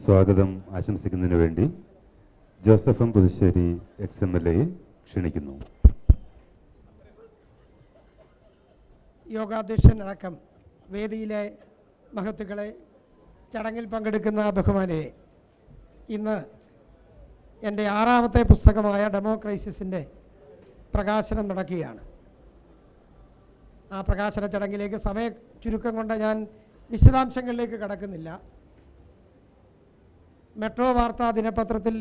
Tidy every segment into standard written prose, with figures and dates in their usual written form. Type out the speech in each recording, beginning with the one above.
സ്വാഗതം ആശംസിക്കുന്നതിന് വേണ്ടി Joseph M Puthussery XMLA ക്ഷണിക്കുന്നു. യോഗാധ്യക്ഷനടക്കം വേദിയിലെ മഹത്തുക്കളെ, ചടങ്ങിൽ പങ്കെടുക്കുന്ന ബഹുമാനരെ, ഇന്ന് എൻ്റെ 6ാമത്തെ പുസ്തകമായ ഡെമോക്രൈസിസിൻ്റെ പ്രകാശനം നടക്കുകയാണ്. ആ പ്രകാശന ചടങ്ങിലേക്ക് സമയ ചുരുക്കം കൊണ്ട് ഞാൻ വിശദാംശങ്ങളിലേക്ക് കടക്കുന്നില്ല. മെട്രോ വാർത്താ ദിനപത്രത്തിൽ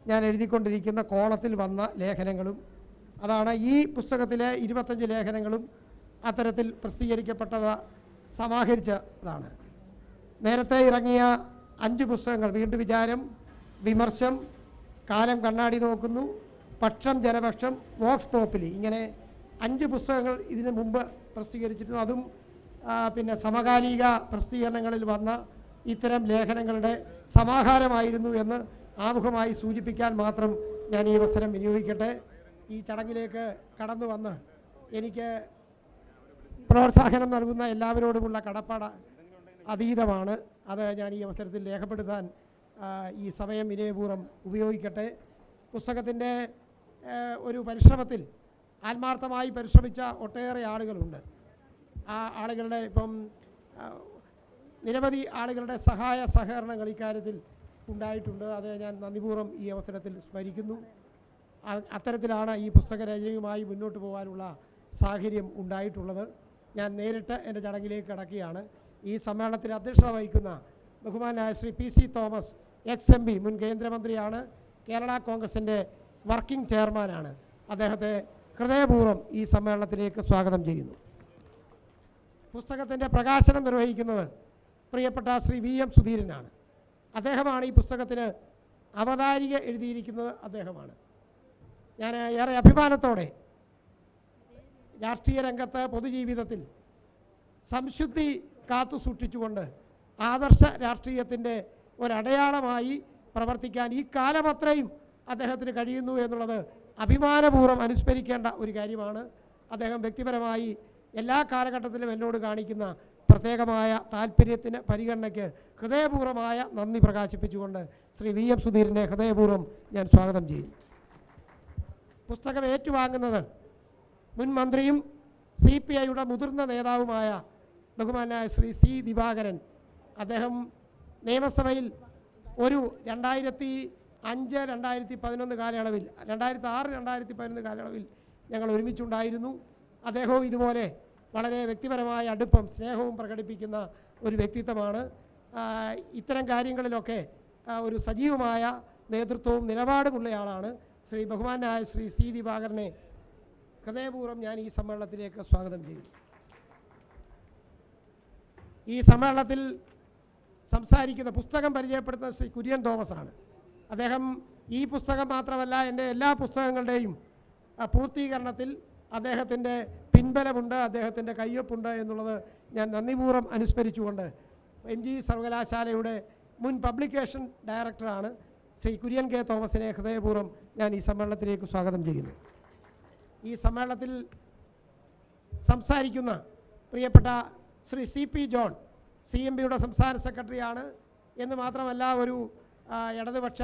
ഞാൻ എഴുതിക്കൊണ്ടിരിക്കുന്ന കോളത്തിൽ വന്ന ലേഖനങ്ങളും അതാണ് ഈ പുസ്തകത്തിലെ 25 ലേഖനങ്ങളും അത്തരത്തിൽ പ്രസിദ്ധീകരിക്കപ്പെട്ടവ സമാഹരിച്ചതാണ്. നേരത്തെ ഇറങ്ങിയ 5 പുസ്തകങ്ങൾ വീണ്ടും വിചാരം, വിമർശം, കാലം കണ്ണാടി നോക്കുന്നു, പക്ഷം ജനപക്ഷം, വോക്സ് പോപ്പുലി, ഇങ്ങനെ 5 പുസ്തകങ്ങൾ ഇതിനു മുമ്പ് പ്രസിദ്ധീകരിച്ചിരുന്നു. അതും പിന്നെ സമകാലിക പ്രസിദ്ധീകരണങ്ങളിൽ വന്ന ഇത്തരം ലേഖനങ്ങളുടെ സമാഹാരമായിരുന്നു എന്ന് ആമുഖമായി സൂചിപ്പിക്കാൻ മാത്രം ഞാൻ ഈ അവസരം വിനിയോഗിക്കട്ടെ. ഈ ചടങ്ങിലേക്ക് കടന്നു വന്ന് എനിക്ക് പ്രോത്സാഹനം നൽകുന്ന എല്ലാവരോടുമുള്ള കടപ്പാട് അതീതമാണ്. അത് ഞാൻ ഈ അവസരത്തിൽ രേഖപ്പെടുത്താൻ ഈ സമയം വിനയപൂർവ്വം ഉപയോഗിക്കട്ടെ. പുസ്തകത്തിൻ്റെ ഒരു പരിശ്രമത്തിൽ ആത്മാർത്ഥമായി പരിശ്രമിച്ച ഒട്ടേറെ ആളുകളുണ്ട്. ആ ആളുകളുടെ ഇപ്പം നിരവധി ആളുകളുടെ സഹായ സഹകരണങ്ങൾ ഇക്കാര്യത്തിൽ ഉണ്ടായിട്ടുണ്ട്. അത് ഞാൻ നന്ദിപൂർവ്വം ഈ അവസരത്തിൽ സ്മരിക്കുന്നു. അത്തരത്തിലാണ് ഈ പുസ്തക രചനയുമായി മുന്നോട്ട് പോകാനുള്ള സാഹചര്യം ഉണ്ടായിട്ടുള്ളത്. ഞാൻ നേരിട്ട് എൻ്റെ ചടങ്ങിലേക്ക് കടക്കുകയാണ്. ഈ സമ്മേളനത്തിൽ അധ്യക്ഷത വഹിക്കുന്ന ബഹുമാനായ ശ്രീ PC തോമസ് XMP, മുൻ കേന്ദ്രമന്ത്രിയാണ്, കേരള കോൺഗ്രസിൻ്റെ വർക്കിംഗ് ചെയർമാനാണ്. അദ്ദേഹത്തെ ഹൃദയപൂർവ്വം ഈ സമ്മേളനത്തിലേക്ക് സ്വാഗതം ചെയ്യുന്നു. പുസ്തകത്തിൻ്റെ പ്രകാശനം നിർവഹിക്കുന്നത് പ്രിയപ്പെട്ട ശ്രീ VM സുധീരനാണ്. അദ്ദേഹമാണ് ഈ പുസ്തകത്തിന് അവതാരിക എഴുതിയിരിക്കുന്നത്. അദ്ദേഹമാണ്. ഞാൻ ഏറെ അഭിമാനത്തോടെ രാഷ്ട്രീയ രംഗത്ത്, പൊതുജീവിതത്തിൽ സംശുദ്ധി കാത്തു സൂക്ഷിച്ചുകൊണ്ട് ആദർശ രാഷ്ട്രീയത്തിൻ്റെ ഒരടയാളമായി പ്രവർത്തിക്കാൻ ഈ കാലമത്രയും അദ്ദേഹത്തിന് കഴിയുന്നു എന്നുള്ളത് അഭിമാനപൂർവ്വം അനുസ്മരിക്കേണ്ട ഒരു കാര്യമാണ്. അദ്ദേഹം വ്യക്തിപരമായി എല്ലാ കാലഘട്ടത്തിലും എന്നോട് കാണിക്കുന്ന പ്രത്യേകമായ താല്പര്യത്തിന്, പരിഗണനയ്ക്ക് ഹൃദയപൂർവ്വമായ നന്ദി പ്രകാശിപ്പിച്ചുകൊണ്ട് ശ്രീ VM സുധീരനെ ഹൃദയപൂർവ്വം ഞാൻ സ്വാഗതം ചെയ്യുന്നു. പുസ്തകം ഏറ്റുവാങ്ങുന്നത് മുൻ മന്ത്രിയും CPIയുടെ മുതിർന്ന നേതാവുമായ ബഹുമാനായ ശ്രീ C ദിവാകരൻ. അദ്ദേഹം നിയമസഭയിൽ ഒരു 2005-2011 കാലയളവിൽ, 2006-2011 കാലയളവിൽ ഞങ്ങൾ ഒരുമിച്ചുണ്ടായിരുന്നു. അദ്ദേഹവും ഇതുപോലെ വളരെ വ്യക്തിപരമായ അടുപ്പം, സ്നേഹവും പ്രകടിപ്പിക്കുന്ന ഒരു വ്യക്തിത്വമാണ്. ഇത്തരം കാര്യങ്ങളിലൊക്കെ ഒരു സജീവമായ നേതൃത്വവും നിലപാടുമുള്ളയാളാണ്. ബഹുമാനായ ശ്രീ C ദിവാകരനെ ഹൃദയപൂർവ്വം ഞാൻ ഈ സമ്മേളനത്തിലേക്ക് സ്വാഗതം ചെയ്യുന്നു. ഈ സമ്മേളനത്തിൽ സംസാരിക്കുന്ന, പുസ്തകം പരിചയപ്പെടുത്തുന്ന ശ്രീ കുര്യൻ തോമസ് ആണ്. അദ്ദേഹം ഈ പുസ്തകം മാത്രമല്ല, എൻ്റെ എല്ലാ പുസ്തകങ്ങളുടെയും പൂർത്തീകരണത്തിൽ അദ്ദേഹത്തിൻ്റെ പിൻബലമുണ്ട്, അദ്ദേഹത്തിൻ്റെ കയ്യൊപ്പുണ്ട് എന്നുള്ളത് ഞാൻ നന്ദിപൂർവ്വം അനുസ്മരിച്ചുകൊണ്ട് MG സർവകലാശാലയുടെ മുൻ പബ്ലിക്കേഷൻ ഡയറക്ടറാണ് ശ്രീ കുര്യൻ K തോമസിനെ ഹൃദയപൂർവ്വം ഞാൻ ഈ സമ്മേളനത്തിലേക്ക് സ്വാഗതം ചെയ്യുന്നു. ഈ സമ്മേളനത്തിൽ സംസാരിക്കുന്ന പ്രിയപ്പെട്ട ശ്രീ CP ജോൺ, CMBയുടെ സംസ്ഥാന സെക്രട്ടറിയാണ് എന്ന് മാത്രമല്ല ഒരു ഇടതുപക്ഷ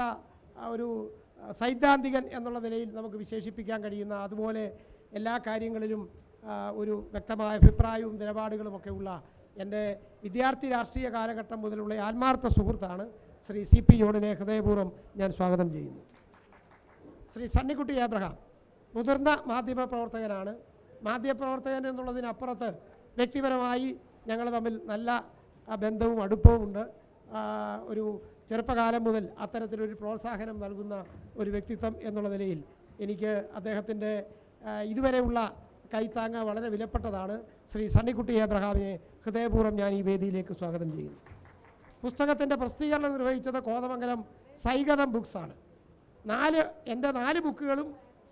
ഒരു സൈദ്ധാന്തികൻ എന്നുള്ള നിലയിൽ നമുക്ക് വിശേഷിപ്പിക്കാൻ കഴിയുന്ന, അതുപോലെ എല്ലാ കാര്യങ്ങളിലും ഒരു വ്യക്തമായ അഭിപ്രായവും നിലപാടുകളുമൊക്കെ ഉള്ള എൻ്റെ വിദ്യാർത്ഥി രാഷ്ട്രീയ കാലഘട്ടം മുതലുള്ള ആത്മാർത്ഥ സുഹൃത്താണ് ശ്രീ CP ജോണിനെ ഹൃദയപൂർവ്വം ഞാൻ സ്വാഗതം ചെയ്യുന്നു. ശ്രീ സണ്ണിക്കുട്ടി ഏബ്രഹാം മുതിർന്ന മാധ്യമപ്രവർത്തകനാണ്. മാധ്യമപ്രവർത്തകൻ എന്നുള്ളതിനപ്പുറത്ത് വ്യക്തിപരമായി ഞങ്ങൾ തമ്മിൽ നല്ല ബന്ധവും അടുപ്പവുമുണ്ട്. ഒരു ചെറുപ്പകാലം മുതൽ അത്തരത്തിലൊരു പ്രോത്സാഹനം നൽകുന്ന ഒരു വ്യക്തിത്വം എന്നുള്ള നിലയിൽ എനിക്ക് അദ്ദേഹത്തിൻ്റെ ഇതുവരെയുള്ള കൈത്താങ്ങ വളരെ വിലപ്പെട്ടതാണ്. ശ്രീ സണ്ണിക്കുട്ടി ഏബ്രഹാമിനെ ഹൃദയപൂർവ്വം ഞാൻ ഈ വേദിയിലേക്ക് സ്വാഗതം ചെയ്യുന്നു. പുസ്തകത്തിൻ്റെ പ്രസിദ്ധീകരണം നിർവഹിച്ചത് കോതമംഗലം സൈഗതം ബുക്സാണ്. എൻ്റെ 4 ബുക്കുകളും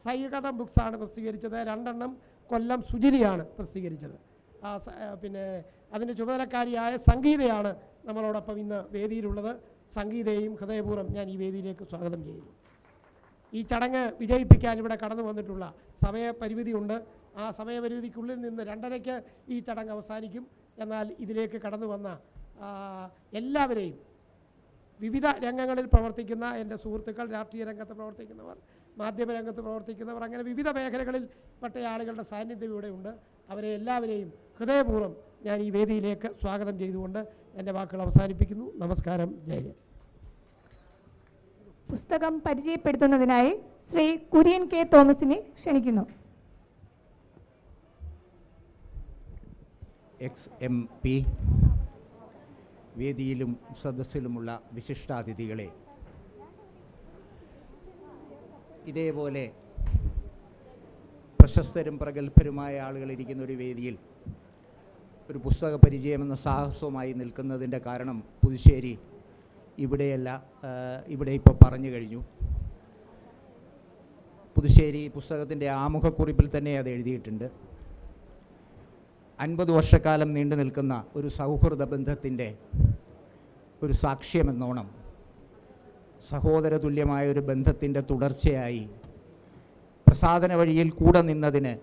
സൈഗതം ബുക്സാണ് പ്രസിദ്ധീകരിച്ചത്. 2 കൊല്ലം സുജിനിയാണ് പ്രസിദ്ധീകരിച്ചത്. പിന്നെ അതിൻ്റെ ചുമതലക്കാരിയായ സംഗീതയാണ് നമ്മളോടൊപ്പം ഇന്ന് വേദിയിലുള്ളത്. സംഗീതയെയും ഹൃദയപൂർവ്വം ഞാൻ ഈ വേദിയിലേക്ക് സ്വാഗതം ചെയ്യുന്നു. ഈ ചടങ്ങ് വിജയിപ്പിക്കാൻ ഇവിടെ കടന്നു വന്നിട്ടുള്ള സമയപരിമിതിയുണ്ട്. ആ സമയപരിമിതിക്കുള്ളിൽ നിന്ന് 2:30 ഈ ചടങ്ങ് അവസാനിക്കും. എന്നാൽ ഇതിലേക്ക് കടന്നു വന്ന എല്ലാവരെയും വിവിധ രംഗങ്ങളിൽ പ്രവർത്തിക്കുന്ന എൻ്റെ സുഹൃത്തുക്കൾ, രാഷ്ട്രീയ രംഗത്ത് പ്രവർത്തിക്കുന്നവർ, മാധ്യമരംഗത്ത് പ്രവർത്തിക്കുന്നവർ, അങ്ങനെ വിവിധ മേഖലകളിൽ പെട്ട ആളുകളുടെ സാന്നിധ്യം ഇവിടെ ഉണ്ട്. അവരെ എല്ലാവരെയും ഹൃദയപൂർവ്വം ഞാൻ ഈ വേദിയിലേക്ക് സ്വാഗതം ചെയ്തുകൊണ്ട് എൻ്റെ വാക്കുകൾ അവസാനിപ്പിക്കുന്നു. നമസ്കാരം. ജയ്. പുസ്തകം പരിചയപ്പെടുത്തുന്നതിനായി ശ്രീ കുര്യൻ കെ തോമസിനെ ക്ഷണിക്കുന്നു. XMP വേദിയിലും സദസ്സിലുമുള്ള വിശിഷ്ടാതിഥികളെ, ഇതേപോലെ പ്രശസ്തരും പ്രഗത്ഭരുമായ ആളുകളിരിക്കുന്ന ഒരു വേദിയിൽ ഒരു പുസ്തക പരിചയമെന്ന സാഹസവുമായി നിൽക്കുന്നതിൻ്റെ കാരണം പുതുശ്ശേരി ഇവിടെയല്ല, ഇവിടെ ഇപ്പോൾ പറഞ്ഞു കഴിഞ്ഞു. പുതുശ്ശേരി പുസ്തകത്തിൻ്റെ ആമുഖക്കുറിപ്പിൽ തന്നെ അത് എഴുതിയിട്ടുണ്ട്. 50 വർഷക്കാലം നീണ്ടു നിൽക്കുന്ന ഒരു സൗഹൃദ ബന്ധത്തിൻ്റെ ഒരു സാക്ഷ്യമെന്നോണം സഹോദര തുല്യമായ ഒരു ബന്ധത്തിൻ്റെ തുടർച്ചയായി പ്രസാദന വഴിയിൽ കൂടെ നിന്നതിന്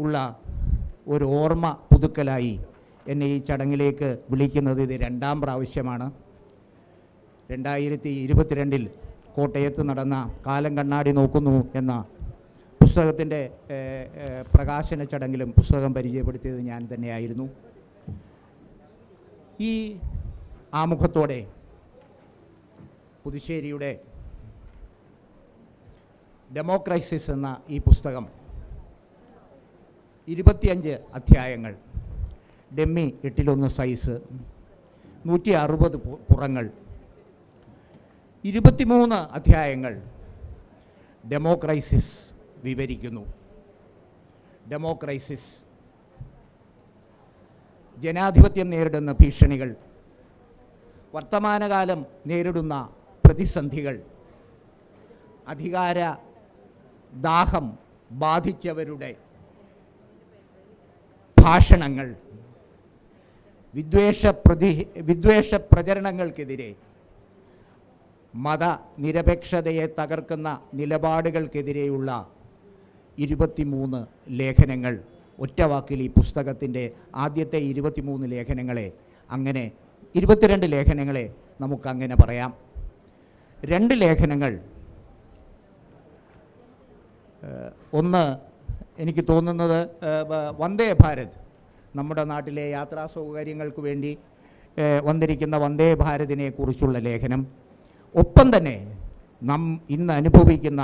ഉള്ള ഒരു ഓർമ്മ പുതുക്കലായി എന്നെ ഈ ചടങ്ങിലേക്ക് വിളിക്കുന്നത് ഇത് 2ാം പ്രാവശ്യമാണ്. 2022 കോട്ടയത്ത് നടന്ന കാലം കണ്ണാടി നോക്കുന്നു എന്ന പുസ്തകത്തിൻ്റെ പ്രകാശന ചടങ്ങിലും പുസ്തകം പരിചയപ്പെടുത്തിയത് ഞാൻ തന്നെയായിരുന്നു. ഈ ആമുഖത്തോടെ പുതുശ്ശേരിയുടെ ഡെമോക്രൈസിസ് എന്ന ഈ പുസ്തകം 25 അധ്യായങ്ങൾ, ഡെമ്മി 8-1 സൈസ്, 160 പുറങ്ങൾ, 23 അധ്യായങ്ങൾ ഡെമോക്രൈസിസ് വിവരിക്കുന്നു. ഡെമോക്രൈസിസ് ജനാധിപത്യം നേരിടുന്ന ഭീഷണികൾ, വർത്തമാനകാലം നേരിടുന്ന പ്രതിസന്ധികൾ, അധികാര ദാഹം ബാധിച്ചവരുടെ ഭാഷണങ്ങൾ, വിദ്വേഷ പ്രചരണങ്ങൾക്കെതിരെ, മതനിരപേക്ഷതയെ തകർക്കുന്ന നിലപാടുകൾക്കെതിരെയുള്ള 23 ലേഖനങ്ങൾ. ഒറ്റവാക്കിൽ ഈ പുസ്തകത്തിൻ്റെ ആദ്യത്തെ 23 ലേഖനങ്ങളെ, അങ്ങനെ 22 ലേഖനങ്ങളെ നമുക്കങ്ങനെ പറയാം. 2 ലേഖനങ്ങൾ, ഒന്ന് എനിക്ക് തോന്നുന്നത് വന്ദേ ഭാരത്, നമ്മുടെ നാട്ടിലെ യാത്രാ സൗകര്യങ്ങൾക്ക് വേണ്ടി വന്നിരിക്കുന്ന വന്ദേ ഭാരതിനെ കുറിച്ചുള്ള ലേഖനം. ഒപ്പം തന്നെ ഇന്ന് അനുഭവിക്കുന്ന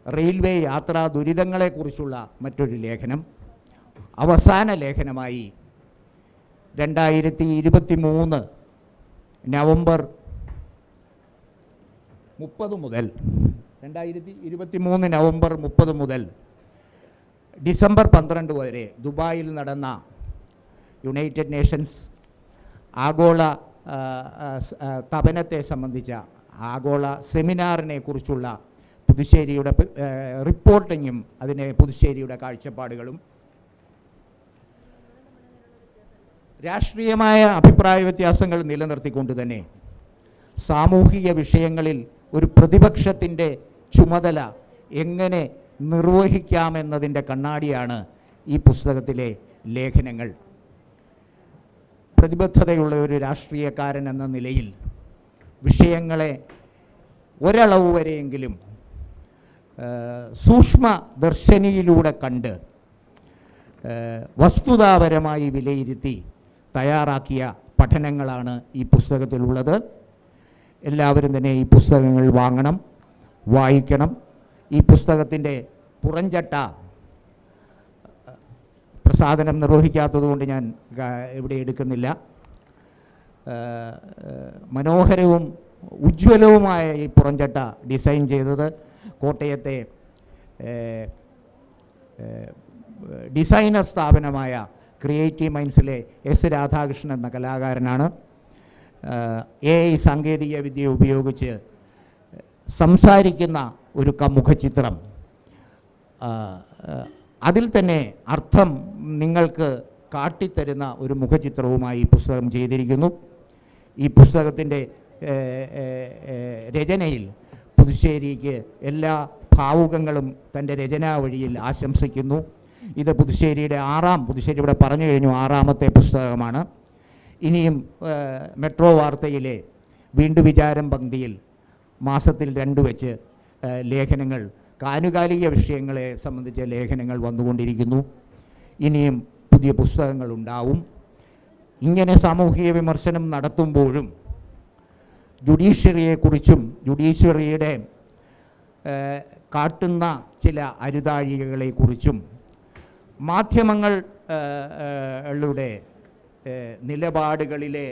റെയിൽവേ യാത്രാ ദുരിതങ്ങളെക്കുറിച്ചുള്ള മറ്റൊരു ലേഖനം. അവസാന ലേഖനമായി 2023 നവംബർ 30 മുതൽ 2023 നവംബർ 30 മുതൽ ഡിസംബർ 12 വരെ ദുബായിൽ നടന്ന യുണൈറ്റഡ് നേഷൻസ് ആഗോള തപനത്തെ സംബന്ധിച്ച ആഗോള സെമിനാറിനെ കുറിച്ചുള്ള പുതുശ്ശേരിയുടെ റിപ്പോർട്ടിങ്ങും അതിനെ പുതുശ്ശേരിയുടെ കാഴ്ചപ്പാടുകളും, രാഷ്ട്രീയമായ അഭിപ്രായ വ്യത്യാസങ്ങൾ നിലനിർത്തിക്കൊണ്ട് തന്നെ സാമൂഹിക വിഷയങ്ങളിൽ ഒരു പ്രതിപക്ഷത്തിൻ്റെ ചുമതല എങ്ങനെ നിർവഹിക്കാമെന്നതിൻ്റെ കണ്ണാടിയാണ് ഈ പുസ്തകത്തിലെ ലേഖനങ്ങൾ. പ്രതിബദ്ധതയുള്ള ഒരു രാഷ്ട്രീയക്കാരൻ എന്ന നിലയിൽ വിഷയങ്ങളെ ഒരളവ് വരെയെങ്കിലും സൂക്ഷ്മ ദർശനിയിലൂടെ കണ്ട് വസ്തുതാപരമായി വിലയിരുത്തി തയ്യാറാക്കിയ പഠനങ്ങളാണ് ഈ പുസ്തകത്തിലുള്ളത്. എല്ലാവരും തന്നെ ഈ പുസ്തകങ്ങൾ വാങ്ങണം, വായിക്കണം. ഈ പുസ്തകത്തിൻ്റെ പുറംചട്ട പ്രസാദനം നിർവഹിക്കാത്തതുകൊണ്ട് ഞാൻ ഇവിടെ എടുക്കുന്നില്ല. മനോഹരവും ഉജ്ജ്വലവുമായ ഈ പുറംചട്ട ഡിസൈൻ ചെയ്തത് കോട്ടയത്തെ ഡിസൈനർ സ്ഥാപനമായ ക്രിയേറ്റീവ് മൈൻഡ്സിലെ എസ് രാധാകൃഷ്ണൻ എന്ന കലാകാരനാണ്. AI സാങ്കേതിക വിദ്യ ഉപയോഗിച്ച് സംസാരിക്കുന്ന ഒരു മുഖചിത്രം, അതിൽ തന്നെ അർത്ഥം നിങ്ങൾക്ക് കാട്ടിത്തരുന്ന ഒരു മുഖചിത്രവുമായി ഈ പുസ്തകം ചെയ്തിരിക്കുന്നു. ഈ പുസ്തകത്തിൻ്റെ രചനയിൽ പുതുശ്ശേരിക്ക് എല്ലാ ഭാവുകങ്ങളും തൻ്റെ രചനാ വഴിയിൽ ആശംസിക്കുന്നു. ഇത് പുതുശ്ശേരിയുടെ പുതുശ്ശേരി ഇവിടെ പറഞ്ഞു കഴിഞ്ഞു 6ാമത്തെ പുസ്തകമാണ്. ഇനിയും മെട്രോ വാർത്തയിലെ വീണ്ടും വിചാരം പങ്ക്തിയിൽ മാസത്തിൽ 2 വെച്ച് ലേഖനങ്ങൾ, ആനുകാലിക വിഷയങ്ങളെ സംബന്ധിച്ച ലേഖനങ്ങൾ വന്നുകൊണ്ടിരിക്കുന്നു. ഇനിയും പുതിയ പുസ്തകങ്ങളുണ്ടാവും. ഇങ്ങനെ സാമൂഹിക വിമർശനം നടത്തുമ്പോഴും ജുഡീഷ്യറിയെക്കുറിച്ചും ജുഡീഷ്യറിയുടെ കാട്ടുന്ന ചില അരുതാഴികകളെക്കുറിച്ചും മാധ്യമങ്ങളുടെ നിലപാടുകളിലെ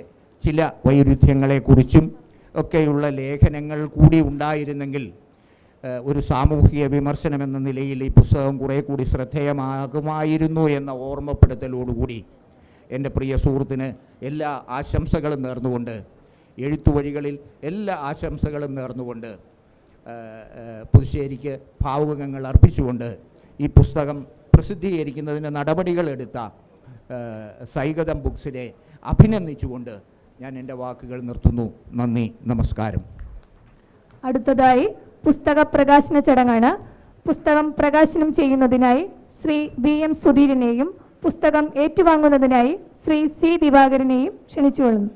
ചില വൈരുദ്ധ്യങ്ങളെക്കുറിച്ചും ഒക്കെയുള്ള ലേഖനങ്ങൾ കൂടി ഉണ്ടായിരുന്നെങ്കിൽ ഒരു സാമൂഹിക വിമർശനം എന്ന നിലയിൽ ഈ പുസ്തകം കുറേ കൂടി ശ്രദ്ധേയമാകുമായിരുന്നു എന്ന ഓർമ്മപ്പെടുത്തലോടുകൂടി എൻ്റെ പ്രിയ സുഹൃത്തിന് എല്ലാ ആശംസകളും നേർന്നുകൊണ്ട്, എഴുത്തുവഴികളിൽ എല്ലാ ആശംസകളും നേർന്നുകൊണ്ട്, പുതുശ്ശേരിക്ക് ഭാവുകങ്ങൾ അർപ്പിച്ചുകൊണ്ട് ഈ പുസ്തകം പ്രസിദ്ധീകരിക്കുന്നതിന് നടപടികളെടുത്ത സൈഗതം ബുക്സിനെ അഭിനന്ദിച്ചുകൊണ്ട് ഞാൻ എൻ്റെ വാക്കുകൾ നിർത്തുന്നു. നന്ദി, നമസ്കാരം. അടുത്തതായി പുസ്തക പ്രകാശന ചടങ്ങാണ്. പുസ്തകം പ്രകാശനം ചെയ്യുന്നതിനായി ശ്രീ VM സുധീരനെയും പുസ്തകം ഏറ്റുവാങ്ങുന്നതിനായി ശ്രീ C ദിവാകരനെയും ക്ഷണിച്ചുകൊള്ളുന്നു.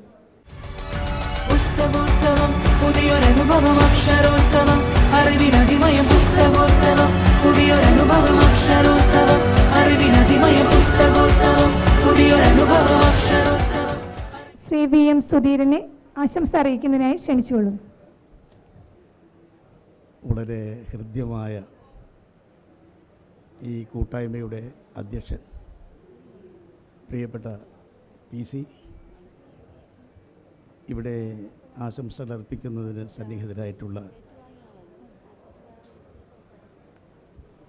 പുസ്തകോത്സവം പുതിയൊരനുഭവം, അക്ഷരോത്സവം അറിവിനതിമയം. പുസ്തകോത്സവം പുതിയൊരനുഭവം, അക്ഷരോത്സവം അറിവിനതിമയം. പുസ്തകോത്സവം പുതിയൊരനുഭവം, അക്ഷരോത്സവം. ശ്രീ VM സുധീരനെ ആശംസ അറിയിക്കുന്നതിനായി ക്ഷണിച്ചുകൊള്ളുന്നു. വളരെ ഹൃദ്യമായ ഈ കൂട്ടായ്മയുടെ അധ്യക്ഷൻ പ്രിയപ്പെട്ട PC, ഇവിടെ ആശംസകൾ അർപ്പിക്കുന്നതിന് സന്നിഹിതരായിട്ടുള്ള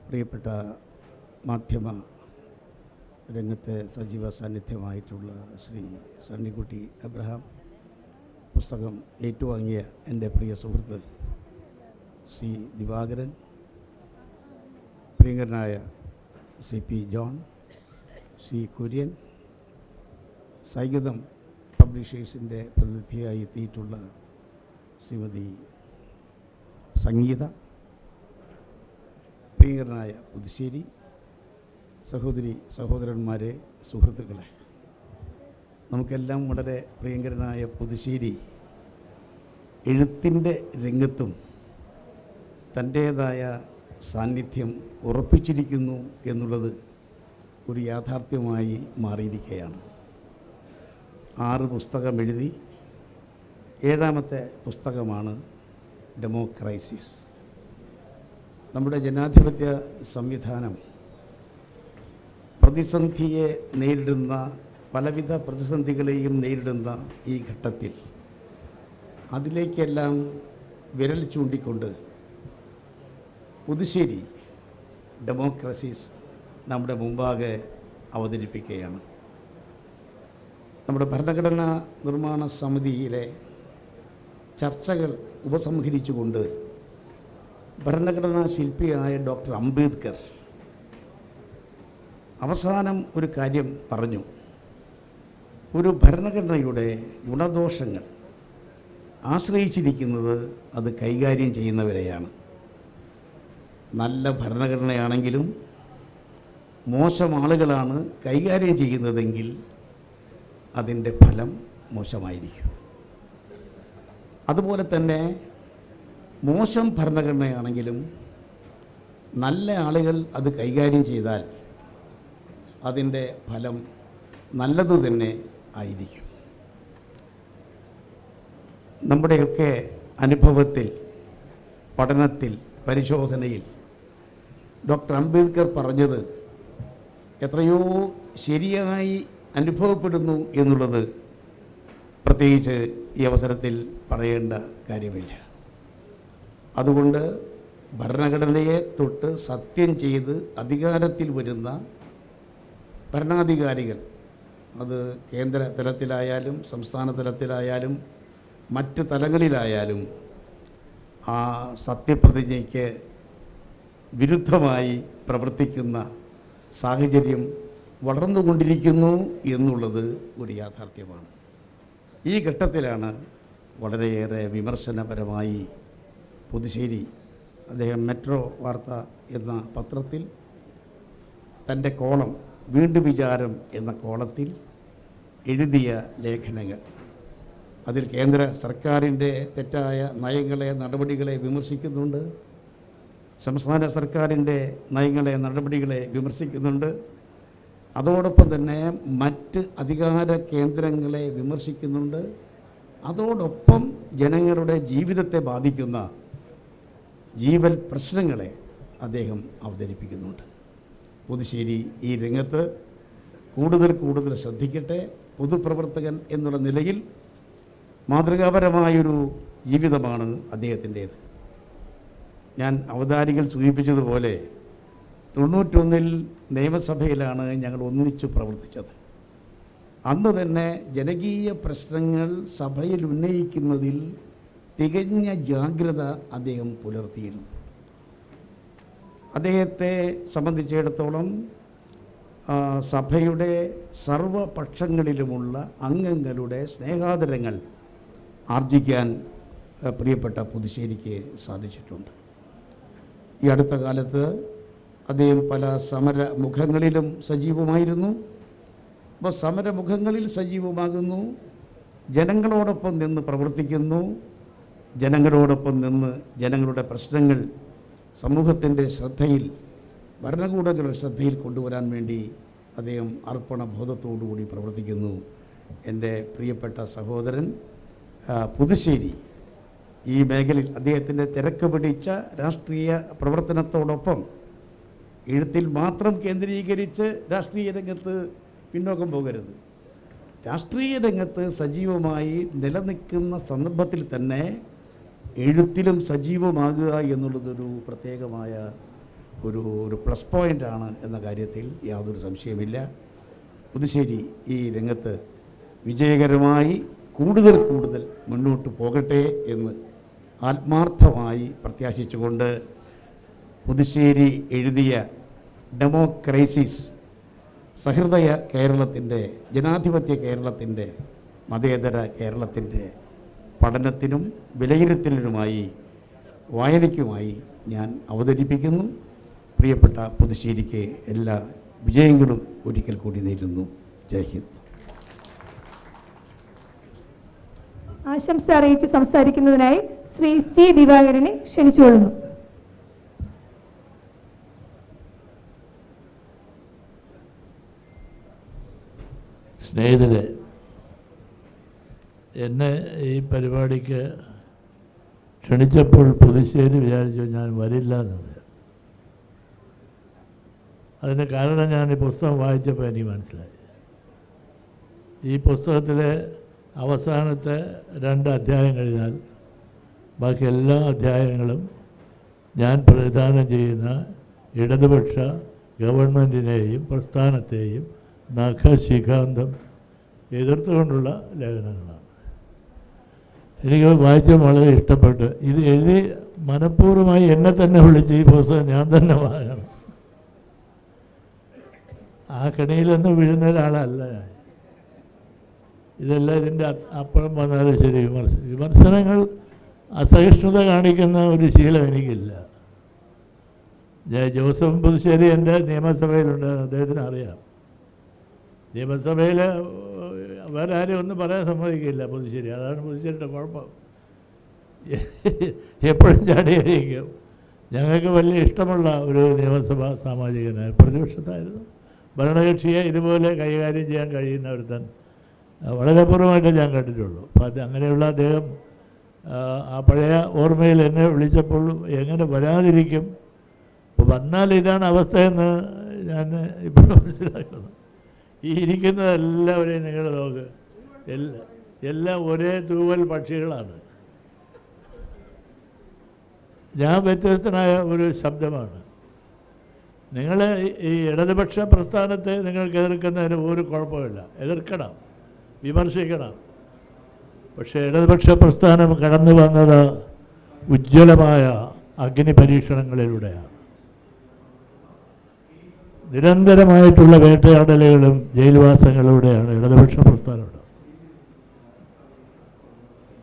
പ്രിയപ്പെട്ട മാധ്യമ രംഗത്തെ സജീവ സാന്നിധ്യമായിട്ടുള്ള ശ്രീ സണ്ണിക്കുട്ടി അബ്രഹാം, പുസ്തകം ഏറ്റുവാങ്ങിയ എൻ്റെ പ്രിയ സുഹൃത്ത് C ദിവാകരൻ, പ്രിയങ്കരനായ CP ജോൺ, ശ്രീ കുര്യൻ, സൈഗതം പബ്ലിഷേഴ്സിൻ്റെ പ്രതിനിധിയായി എത്തിയിട്ടുള്ള ശ്രീമതി സംഗീത, പ്രിയങ്കരനായ പുതുശ്ശേരി, സഹോദരി സഹോദരന്മാരെ, സുഹൃത്തുക്കളെ, നമുക്കെല്ലാം വളരെ പ്രിയങ്കരനായ പുതുശ്ശേരി എഴുത്തിൻ്റെ രംഗത്തും തൻ്റേതായ സാന്നിധ്യം ഉറപ്പിച്ചിരിക്കുന്നു എന്നുള്ളത് ഒരു യാഥാർത്ഥ്യമായി മാറിയിരിക്കുകയാണ്. 6 പുസ്തകം എഴുതി 7ാമത്തെ പുസ്തകമാണ് ഡെമോക്രൈസിസ്. നമ്മുടെ ജനാധിപത്യ സംവിധാനം പ്രതിസന്ധിയെ നേരിടുന്ന, പലവിധ പ്രതിസന്ധികളെയും നേരിടുന്ന ഈ ഘട്ടത്തിൽ അതിലേക്കെല്ലാം വിരൽ ചൂണ്ടിക്കൊണ്ട് പുതുശ്ശേരി ഡെമോക്രസീസ് നമ്മുടെ മുമ്പാകെ അവതരിപ്പിക്കുകയാണ്. നമ്മുടെ ഭരണഘടനാ നിർമ്മാണ സമിതിയിലെ ചർച്ചകൾ ഉപസംഹരിച്ചുകൊണ്ട് ഭരണഘടനാ ശില്പിയായ ഡോക്ടർ അംബേദ്കർ അവസാനം ഒരു കാര്യം പറഞ്ഞു. ഒരു ഭരണഘടനയുടെ ഗുണദോഷങ്ങൾ ആശ്രയിച്ചിരിക്കുന്നത് അത് കൈകാര്യം ചെയ്യുന്നവരെയാണ്. നല്ല ഭരണഘടനയാണെങ്കിലും മോശം ആളുകളാണ് കൈകാര്യം ചെയ്യുന്നതെങ്കിൽ അതിൻ്റെ ഫലം മോശമായിരിക്കും. അതുപോലെ തന്നെ മോശം ഭരണഘടനയാണെങ്കിലും നല്ല ആളുകൾ അത് കൈകാര്യം ചെയ്താൽ അതിൻ്റെ ഫലം നല്ലത് തന്നെ ആയിരിക്കും. നമ്മുടെയൊക്കെ അനുഭവത്തിൽ, പഠനത്തിൽ, പരിശോധനയിൽ ഡോക്ടർ അംബേദ്കർ പറഞ്ഞത് എത്രയോ ശരിയായി അനുഭവപ്പെടുന്നു എന്നുള്ളത് പ്രത്യേകിച്ച് ഈ അവസരത്തിൽ പറയേണ്ട കാര്യമില്ല. അതുകൊണ്ട് ഭരണഘടനയെ തൊട്ട് സത്യം ചെയ്ത് അധികാരത്തിൽ വരുന്ന ഭരണാധികാരികൾ, അത് കേന്ദ്ര തലത്തിലായാലും സംസ്ഥാന തലത്തിലായാലും മറ്റ് തലങ്ങളിലായാലും, ആ സത്യപ്രതിജ്ഞയ്ക്ക് വിരുദ്ധമായി പ്രവർത്തിക്കുന്ന സാഹചര്യം വളർന്നുകൊണ്ടിരിക്കുന്നു എന്നുള്ളത് ഒരു യാഥാർത്ഥ്യമാണ്. ഈ ഘട്ടത്തിലാണ് വളരെയേറെ വിമർശനപരമായി പുതുശ്ശേരി അദ്ദേഹം മെട്രോ വാർത്ത എന്ന പത്രത്തിൽ തൻ്റെ കോളം, വീണ്ടും വിചാരം എന്ന കോളത്തിൽ എഴുതിയ ലേഖനങ്ങൾ, അതിൽ കേന്ദ്ര സർക്കാരിൻ്റെ തെറ്റായ നയങ്ങളെ നടപടികളെ വിമർശിക്കുന്നുണ്ട്, സംസ്ഥാന സർക്കാരിൻ്റെ നയങ്ങളെ നടപടികളെ വിമർശിക്കുന്നുണ്ട്. അതോടൊപ്പം തന്നെ മറ്റ് അധികാര കേന്ദ്രങ്ങളെ വിമർശിക്കുന്നുണ്ട്. അതോടൊപ്പം ജനങ്ങളുടെ ജീവിതത്തെ ബാധിക്കുന്ന ജീവൽ പ്രശ്നങ്ങളെ അദ്ദേഹം അവതരിപ്പിക്കുന്നുണ്ട്. പുതുശ്ശേരി ഈ രംഗത്ത് കൂടുതൽ ശ്രദ്ധിക്കട്ടെ. പൊതുപ്രവർത്തകൻ എന്നുള്ള നിലയിൽ മാതൃകാപരമായൊരു ജീവിതമാണ് അദ്ദേഹത്തിൻ്റേത്. ഞാൻ അവതാരികൾ സൂചിപ്പിച്ചതുപോലെ 91 നിയമസഭയിലാണ് ഞങ്ങൾ ഒന്നിച്ചു പ്രവർത്തിച്ചത്. അന്ന് തന്നെ ജനകീയ പ്രശ്നങ്ങൾ സഭയിൽ ഉന്നയിക്കുന്നതിൽ തികഞ്ഞ ജാഗ്രത അദ്ദേഹം പുലർത്തിയിരുന്നു. അദ്ദേഹത്തെ സംബന്ധിച്ചിടത്തോളം സഭയുടെ സർവപക്ഷങ്ങളിലുമുള്ള അംഗങ്ങളുടെ സ്നേഹാദരങ്ങൾ ആർജിക്കാൻ പ്രിയപ്പെട്ട പുതുശ്ശേരിക്ക് സാധിച്ചിട്ടുണ്ട്. ഈ അടുത്ത കാലത്ത് അദ്ദേഹം പല സമരമുഖങ്ങളിലും സജീവമായിരുന്നു. അപ്പോൾ സമരമുഖങ്ങളിൽ സജീവമാകുന്നു, ജനങ്ങളോടൊപ്പം നിന്ന് പ്രവർത്തിക്കുന്നു, ജനങ്ങളോടൊപ്പം നിന്ന് ജനങ്ങളുടെ പ്രശ്നങ്ങൾ സമൂഹത്തിൻ്റെ ശ്രദ്ധയിൽ, ഭരണകൂടങ്ങളുടെ ശ്രദ്ധയിൽ കൊണ്ടുവരാൻ വേണ്ടി അദ്ദേഹം അർപ്പണബോധത്തോടുകൂടി പ്രവർത്തിക്കുന്നു. എൻ്റെ പ്രിയപ്പെട്ട സഹോദരൻ പുതുശ്ശേരി ഈ മേഖലയിൽ അദ്ദേഹത്തിൻ്റെ തിരക്ക് പിടിച്ച രാഷ്ട്രീയ പ്രവർത്തനത്തോടൊപ്പം എഴുത്തിൽ മാത്രം കേന്ദ്രീകരിച്ച് രാഷ്ട്രീയ രംഗത്ത് പിന്നോക്കം പോകരുത്. രാഷ്ട്രീയ രംഗത്ത് സജീവമായി നിലനിൽക്കുന്ന സന്ദർഭത്തിൽ തന്നെ എഴുത്തിലും സജീവമാകുക എന്നുള്ളതൊരു പ്രത്യേകമായ ഒരു പ്ലസ് പോയിൻ്റാണ് എന്ന കാര്യത്തിൽ യാതൊരു സംശയമില്ല. പുതുശ്ശേരി ഈ രംഗത്ത് വിജയകരമായി കൂടുതൽ മുന്നോട്ട് പോകട്ടെ എന്ന് ആത്മാർത്ഥമായി പ്രത്യാശിച്ചുകൊണ്ട് പുതുശ്ശേരി എഴുതിയ ഡെമോക്രൈസിസ്, സഹൃദയ കേരളത്തിൻ്റെ, ജനാധിപത്യ കേരളത്തിൻ്റെ, മതേതര കേരളത്തിൻ്റെ പഠനത്തിനും വിലയിരുത്തലിനുമായി വായനയ്ക്കുമായി ഞാൻ അവതരിപ്പിക്കുന്നു. പ്രിയപ്പെട്ട പുതുശ്ശേരിക്ക് എല്ലാ വിജയങ്ങളും ഒരിക്കൽ കൂടി നേരുന്നു. ജയ് ഹിന്ദ്. ആശംസ അറിയിച്ച് സംസാരിക്കുന്നതിനായി ശ്രീ സി ദിവാകരനെ ക്ഷണിച്ചുകൊള്ളുന്നു. സ്നേഹിതരെ, എന്നെ ഈ പരിപാടിക്ക് ക്ഷണിച്ചപ്പോൾ പുതുശ്ശേരി വിചാരിച്ചു ഞാൻ വരില്ല എന്ന് പറയാം. അതിന് കാരണം ഞാൻ ഈ പുസ്തകം വായിച്ചപ്പോൾ എനിക്ക് മനസ്സിലായി. ഈ പുസ്തകത്തിലെ അവസാനത്തെ 2 അധ്യായം കഴിഞ്ഞാൽ ബാക്കി എല്ലാ അധ്യായങ്ങളും ഞാൻ പ്രതിദാനം ചെയ്യുന്ന ഇടതുപക്ഷ ഗവൺമെൻറ്റിനെയും പ്രസ്ഥാനത്തെയും നഖശിഖാന്തം എതിർത്തുകൊണ്ടുള്ള ലേഖനങ്ങളാണ്. എനിക്ക് വായിച്ചത് വളരെ ഇഷ്ടപ്പെട്ട്. ഇത് എഴുതി മനഃപൂർവ്വമായി എന്നെ തന്നെ വിളിച്ച് ഈ പുസ്തകം ഞാൻ തന്നെ വാങ്ങണം. ആ കണിയിലൊന്നും വീഴുന്ന ഒരാളല്ല ഞാൻ. ഇതെല്ലാം ഇതിൻ്റെ അപ്പുറം വന്നാലും ശരി, വിമർശനങ്ങൾ അസഹിഷ്ണുത കാണിക്കുന്ന ഒരു ശീലം എനിക്കില്ല. ജോസഫ് പുതുശ്ശേരി എൻ്റെ നിയമസഭയിലുണ്ട്, അദ്ദേഹത്തിന് അറിയാം. നിയമസഭയിൽ വേറെ ആരും ഒന്നും പറയാൻ സമ്മതിക്കില്ല പുതുശ്ശേരി. അതാണ് പുതുശ്ശേരിയുടെ കുഴപ്പം. എപ്പോഴും ചാടി കഴിക്കും. ഞങ്ങൾക്ക് വലിയ ഇഷ്ടമുള്ള ഒരു നിയമസഭാ സാമാജികനായി, പ്രതിപക്ഷത്തായിരുന്നു. ഭരണകക്ഷിയെ ഇതുപോലെ കൈകാര്യം ചെയ്യാൻ കഴിയുന്ന ഒരുത്തൻ വളരെ അപൂർവമായിട്ട് ഞാൻ കണ്ടിട്ടുള്ളൂ. അപ്പോൾ അങ്ങനെയുള്ള അദ്ദേഹം ആ പഴയ ഓർമ്മയിൽ എന്നെ വിളിച്ചപ്പോൾ എങ്ങനെ വരാതിരിക്കും, അപ്പോൾ വന്നാൽ ഇതാണ് അവസ്ഥയെന്ന് ഞാൻ ഇപ്പോൾ മനസ്സിലാക്കുന്നു. ഈ ഇരിക്കുന്നതെല്ലാവരെയും നിങ്ങൾ നോക്ക്, എല്ലാം ഒരേ തൂവൽ പക്ഷികളാണ്. ഞാൻ വ്യത്യസ്തനായ ഒരു ശബ്ദമാണ്. നിങ്ങൾ ഈ ഇടതുപക്ഷ പ്രസ്ഥാനത്തെ നിങ്ങൾക്ക് എതിർക്കുന്നതിന് ഒരു കുഴപ്പമില്ല, എതിർക്കണം, വിമർശിക്കണം. പക്ഷേ ഇടതുപക്ഷ പ്രസ്ഥാനം കടന്നു വന്നത് ഉജ്ജ്വലമായ അഗ്നി പരീക്ഷണങ്ങളിലൂടെയാണ്. നിരന്തരമായിട്ടുള്ള വേട്ടയാടലുകളും ജയിൽവാസങ്ങളിലൂടെയാണ് ഇടതുപക്ഷ പ്രസ്ഥാനം.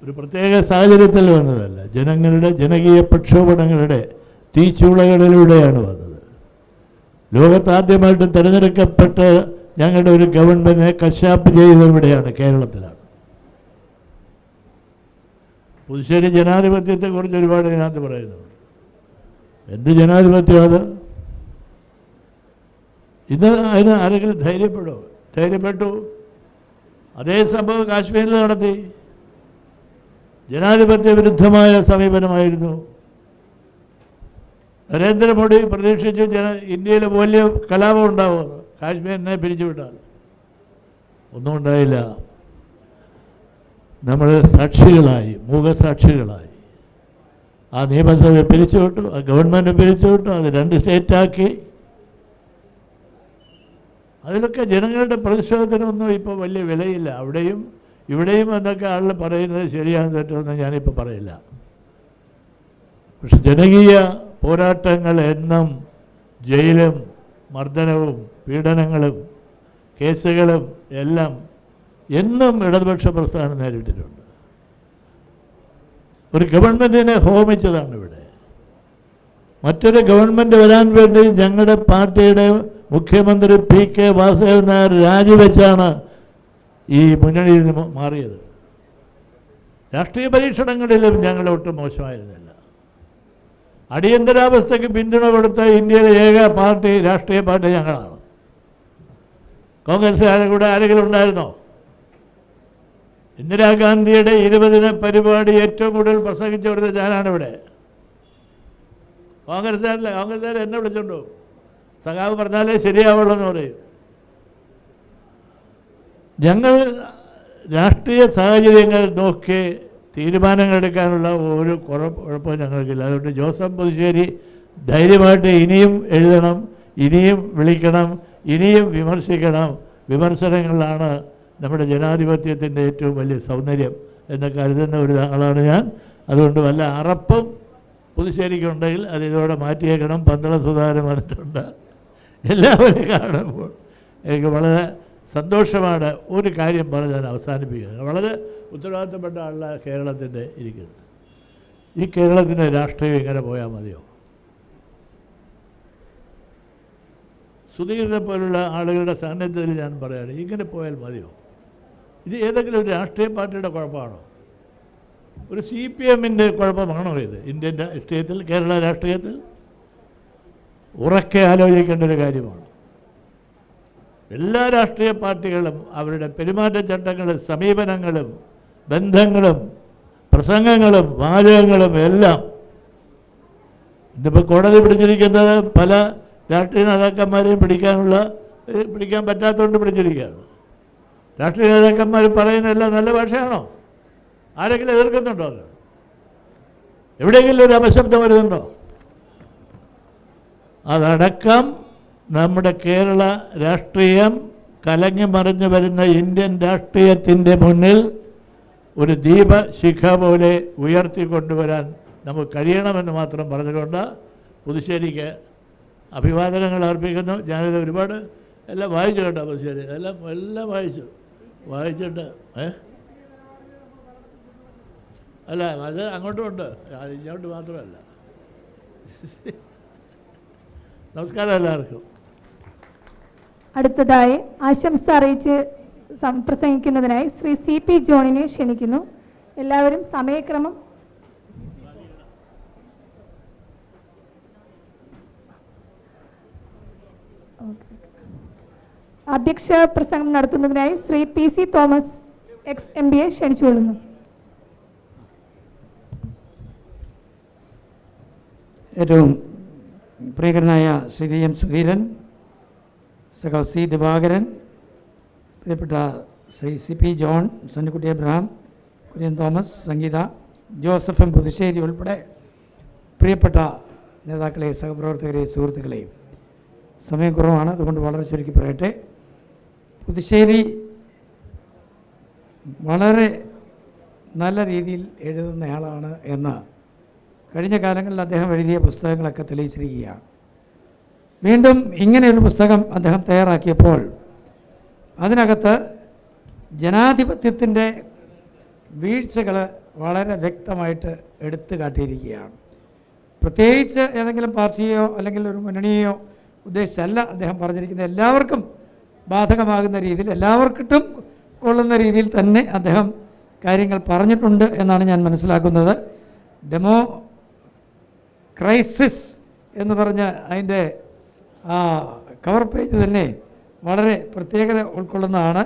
ഒരു പ്രത്യേക സാഹചര്യത്തിൽ വന്നതല്ല, ജനങ്ങളുടെ ജനകീയ പ്രക്ഷോഭങ്ങളുടെ തീച്ചൂളകളിലൂടെയാണ് വന്നത്. ലോകത്താദ്യമായിട്ട് തിരഞ്ഞെടുക്കപ്പെട്ട് ഞങ്ങളുടെ ഒരു ഗവൺമെൻറ്റിനെ കശാപ്പ് ചെയ്തത് ഇവിടെയാണ്, കേരളത്തിലാണ്. പുതുശ്ശേരി ജനാധിപത്യത്തെക്കുറിച്ച് ഒരുപാട് ഇതിനകത്ത് പറയുന്നുണ്ട്. എന്ത് ജനാധിപത്യം അത്? ഇന്ന് അതിന് ആരെങ്കിലും ധൈര്യപ്പെട്ടു? അതേ സംഭവം കാശ്മീരിൽ നടത്തി. ജനാധിപത്യ വിരുദ്ധമായ സമീപനമായിരുന്നു. നരേന്ദ്രമോദി പ്രതീക്ഷിച്ചു ഇന്ത്യയിൽ വലിയ കലാപം ഉണ്ടാവുമെന്ന്, കാശ്മീരിനെ പിരിച്ചുവിട്ടാൽ. ഒന്നും ഉണ്ടായില്ല. നമ്മൾ സാക്ഷികളായി, മൂകസാക്ഷികളായി. ആ നിയമസഭയെ പിരിച്ചുവിട്ടു, ആ ഗവൺമെൻറ് പിരിച്ചുവിട്ടു, അത് 2 സ്റ്റേറ്റാക്കി. അതിലൊക്കെ ജനങ്ങളുടെ പ്രതിഷേധത്തിനൊന്നും ഇപ്പോൾ വലിയ വിലയില്ല. അവിടെയും ഇവിടെയും എന്നൊക്കെ ആളുകൾ പറയുന്നത് ശരിയാണെന്ന് തെറ്റുമെന്ന് ഞാനിപ്പോൾ പറയില്ല. പക്ഷെ ജനകീയ പോരാട്ടങ്ങൾ എന്നും ജയിലും മർദ്ദനവും പീഡനങ്ങളും കേസുകളും എല്ലാം എന്നും ഇടതുപക്ഷ പ്രസ്ഥാനം നേരിട്ടിട്ടുണ്ട്. ഒരു ഗവൺമെൻറ്റിനെ ഹോമിച്ചതാണ് ഇവിടെ. മറ്റൊരു ഗവൺമെൻറ് വരാൻ വേണ്ടി ഞങ്ങളുടെ പാർട്ടിയുടെ മുഖ്യമന്ത്രി P.K. വാസുദേവൻ നായർ രാജിവെച്ചാണ് ഈ മുന്നണിയിൽ നിന്ന് മാറിയത്. രാഷ്ട്രീയ പരീക്ഷണങ്ങളിലും ഞങ്ങൾ ഒട്ടും മോശമായിരുന്നില്ല. അടിയന്തരാവസ്ഥയ്ക്ക് പിന്തുണ കൊടുത്ത ഇന്ത്യയിലെ ഏക രാഷ്ട്രീയ പാർട്ടി ഞങ്ങളാണ്. കോൺഗ്രസ് കൂടെ ആരെങ്കിലും ഉണ്ടായിരുന്നോ? ഇന്ദിരാഗാന്ധിയുടെ 20 പരിപാടി ഏറ്റവും കൂടുതൽ പ്രസംഗിച്ചു കൊടുത്ത ഞാനാണിവിടെ. കോൺഗ്രസ്സുകാർ എന്നെ വിളിച്ചോണ്ടോ, സഖാവ് പറഞ്ഞാലേ ശരിയാവുള്ളൂ എന്ന് പറയും. ഞങ്ങൾ രാഷ്ട്രീയ സാഹചര്യങ്ങൾ നോക്കി തീരുമാനങ്ങൾ എടുക്കാനുള്ള ഒരു കുഴപ്പവും ഞങ്ങൾക്കില്ല. അതുകൊണ്ട് ജോസഫ് പുതുശ്ശേരി ധൈര്യമായിട്ട് ഇനിയും എഴുതണം, ഇനിയും വിളിക്കണം, ഇനിയും വിമർശിക്കണം. വിമർശനങ്ങളിലാണ് നമ്മുടെ ജനാധിപത്യത്തിൻ്റെ ഏറ്റവും വലിയ സൗന്ദര്യം എന്ന് കരുതുന്ന ഒരു ആളാണ് ഞാൻ. അതുകൊണ്ട് വല്ല അറപ്പും പുതുശ്ശേരിക്കുണ്ടെങ്കിൽ അത് ഇതോടെ മാറ്റിയേക്കണം. പന്തള സുധാകരൻ വന്നിട്ടുണ്ട്. എല്ലാവരും കാണുമ്പോൾ എനിക്ക് വളരെ സന്തോഷമാണ്. ഒരു കാര്യം പറഞ്ഞ് ഞാൻ അവസാനിപ്പിക്കുന്നത്. വളരെ ഉത്തരവാദിത്തപ്പെട്ട ആളാണ് കേരളത്തിൻ്റെ ഇരിക്കുന്നത്. ഈ കേരളത്തിൻ്റെ രാഷ്ട്രീയം ഇങ്ങനെ പോയാൽ മതിയോ? സുധീരനെ പോലുള്ള ആളുകളുടെ സാന്നിധ്യത്തിൽ ഞാൻ പറയുകയാണ്, ഇങ്ങനെ പോയാൽ മതിയോ? ഇത് ഏതെങ്കിലും ഒരു രാഷ്ട്രീയ പാർട്ടിയുടെ കുഴപ്പമാണോ? ഒരു CPM-ൻ്റെ കുഴപ്പമാണോ ഇത്? ഇന്ത്യൻ രാഷ്ട്രീയത്തിൽ, കേരള രാഷ്ട്രീയത്തിൽ ഉറക്കെ ആലോചിക്കേണ്ട ഒരു കാര്യമാണ്. എല്ലാ രാഷ്ട്രീയ പാർട്ടികളും അവരുടെ പെരുമാറ്റച്ചട്ടങ്ങളും സമീപനങ്ങളും ബന്ധങ്ങളും പ്രസംഗങ്ങളും വാചകങ്ങളും എല്ലാം ഇന്നിപ്പോൾ കോടതി പിടിച്ചിരിക്കുന്നത് പല രാഷ്ട്രീയ നേതാക്കന്മാരെയും പിടിക്കാൻ പറ്റാത്തതുകൊണ്ട് പിടിച്ചിരിക്കുകയാണ്. രാഷ്ട്രീയ നേതാക്കന്മാർ പറയുന്നതെല്ലാം നല്ല ഭാഷയാണോ? ആരെങ്കിലും എതിർക്കുന്നുണ്ടോ? എവിടെയെങ്കിലും ഒരു അപശബ്ദം വരുന്നുണ്ടോ? അതടക്കം നമ്മുടെ കേരള രാഷ്ട്രീയം കലങ്ങി മറിഞ്ഞു വരുന്ന ഇന്ത്യൻ രാഷ്ട്രീയത്തിൻ്റെ മുന്നിൽ ഒരു ദീപശിഖ പോലെ ഉയർത്തിക്കൊണ്ടുവരാൻ നമുക്ക് കഴിയണമെന്ന് മാത്രം പറഞ്ഞുകൊണ്ട് പുതുശ്ശേരിക്ക് അഭിവാദനങ്ങൾ അർപ്പിക്കുന്നു. ഞാനിത് ഒരുപാട് എല്ലാം വായിച്ചു കേട്ടോ. പുതുശ്ശേരി എല്ലാം വായിച്ചിട്ട് അല്ല, അത് അങ്ങോട്ടും ഉണ്ട്, അത് ഇങ്ങോട്ട് മാത്രമല്ല. നമസ്കാരം എല്ലാവർക്കും. അടുത്തതായി ആശംസ അറിയിച്ച് പ്രസംഗിക്കുന്നതിനായി ശ്രീ CP ജോണിനെ ക്ഷണിക്കുന്നു. എല്ലാവരും സമയക്രമം അധ്യക്ഷ പ്രസംഗം നടത്തുന്നതിനായി ശ്രീ PC തോമസ് ex-MBA ക്ഷണിച്ചുകൊള്ളുന്നു. ഏറ്റവും പ്രിയങ്കരനായ ശ്രീ M. സുധീരൻ, സഖാവ് C. ദിവാകരൻ, പ്രിയപ്പെട്ട Shri CP John, Sunnykutty Abraham, Kurian Thomas, Sangeetha, Joseph M. Puthussery ഉൾപ്പെടെ പ്രിയപ്പെട്ട നേതാക്കളെ, സഹപ്രവർത്തകരെ, സുഹൃത്തുക്കളെയും, സമയം കുറവാണ്, അതുകൊണ്ട് വളരെ ചുരുക്കി പറയട്ടെ. പുതുശ്ശേരി വളരെ നല്ല രീതിയിൽ എഴുതുന്നയാളാണ് എന്ന് കഴിഞ്ഞ കാലങ്ങളിൽ അദ്ദേഹം എഴുതിയ പുസ്തകങ്ങളൊക്കെ തെളിയിച്ചിരിക്കുകയാണ്. വീണ്ടും ഇങ്ങനെയൊരു പുസ്തകം അദ്ദേഹം തയ്യാറാക്കിയപ്പോൾ അതിനകത്ത് ജനാധിപത്യത്തിൻ്റെ വീഴ്ചകൾ വളരെ വ്യക്തമായിട്ട് എടുത്തു കാട്ടിയിരിക്കുകയാണ്. പ്രത്യേകിച്ച് ഏതെങ്കിലും പാർട്ടിയോ അല്ലെങ്കിൽ ഒരു മുന്നണിയോ ഉദ്ദേശിച്ചല്ല അദ്ദേഹം പറഞ്ഞിരിക്കുന്നത്. എല്ലാവർക്കും ബാധകമാകുന്ന രീതിയിൽ, എല്ലാവർക്കും കൊള്ളുന്ന രീതിയിൽ തന്നെ അദ്ദേഹം കാര്യങ്ങൾ പറഞ്ഞിട്ടുണ്ട് എന്നാണ് ഞാൻ മനസ്സിലാക്കുന്നത്. ഡെമോ ക്രൈസിസ് എന്ന് പറഞ്ഞ അതിൻ്റെ കവർ പേജ് തന്നെ വളരെ പ്രത്യേകത ഉൾക്കൊള്ളുന്നതാണ്.